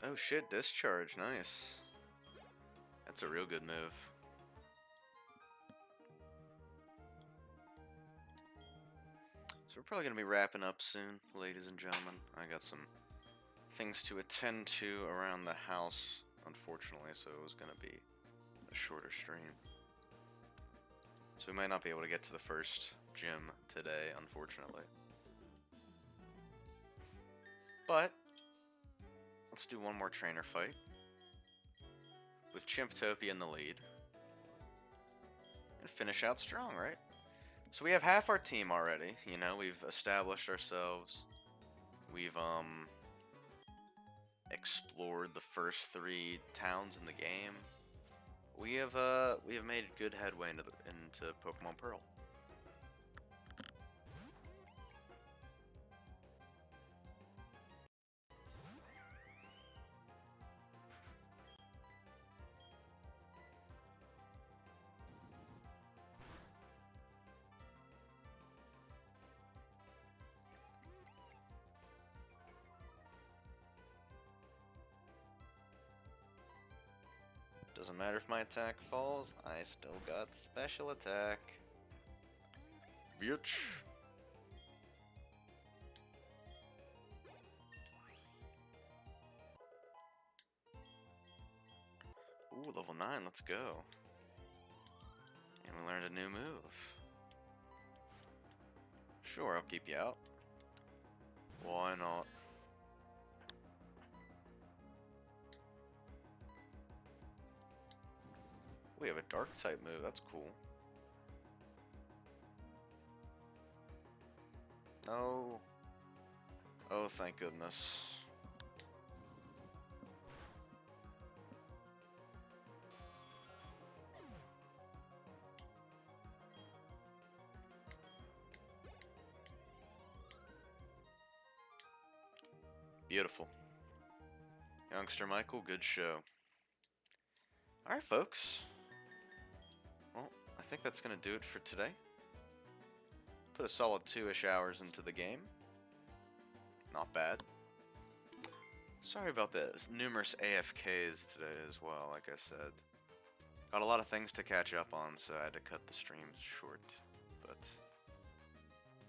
Oh shit, discharge, nice. That's a real good move. So we're probably going to be wrapping up soon, ladies and gentlemen. I got some things to attend to around the house, unfortunately, so it was going to be a shorter stream. So we might not be able to get to the first gym today, unfortunately. But let's do one more trainer fight with Chimptopia in the lead and finish out strong, right? So we have half our team already, you know, we've established ourselves. We've explored the first 3 towns in the game. We have made good headway into Pokemon Pearl. Doesn't matter if my attack falls, I still got special attack. Bitch. Ooh, level 9, let's go. And we learned a new move. Sure, I'll keep you out. Why not? We have a dark type move, that's cool. No. Oh, thank goodness. Beautiful. Youngster Michael, good show. Alright, folks. Well, I think that's going to do it for today. Put a solid 2-ish hours into the game. Not bad. Sorry about the numerous AFKs today as well, like I said. Got a lot of things to catch up on, so I had to cut the streams short. But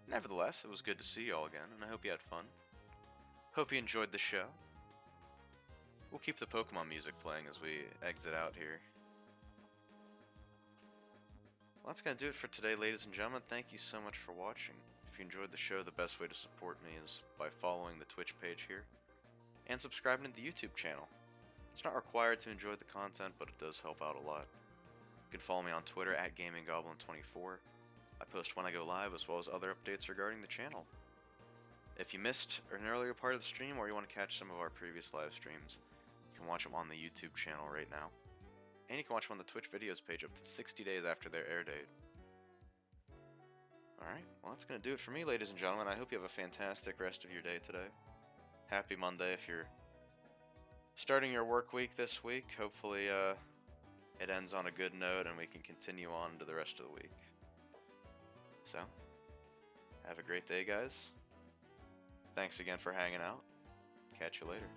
nevertheless, it was good to see you all again, and I hope you had fun. Hope you enjoyed the show. We'll keep the Pokemon music playing as we exit out here. Well, that's going to do it for today, ladies and gentlemen. Thank you so much for watching. If you enjoyed the show, the best way to support me is by following the Twitch page here and subscribing to the YouTube channel. It's not required to enjoy the content, but it does help out a lot. You can follow me on Twitter at GamingGoblin24. I post when I go live as well as other updates regarding the channel. If you missed an earlier part of the stream or you want to catch some of our previous live streams, you can watch them on the YouTube channel right now. And you can watch them on the Twitch videos page up to 60 days after their air date. Alright, well that's going to do it for me, ladies and gentlemen. I hope you have a fantastic rest of your day today. Happy Monday if you're starting your work week this week. Hopefully it ends on a good note and we can continue on to the rest of the week. So, have a great day, guys. Thanks again for hanging out. Catch you later.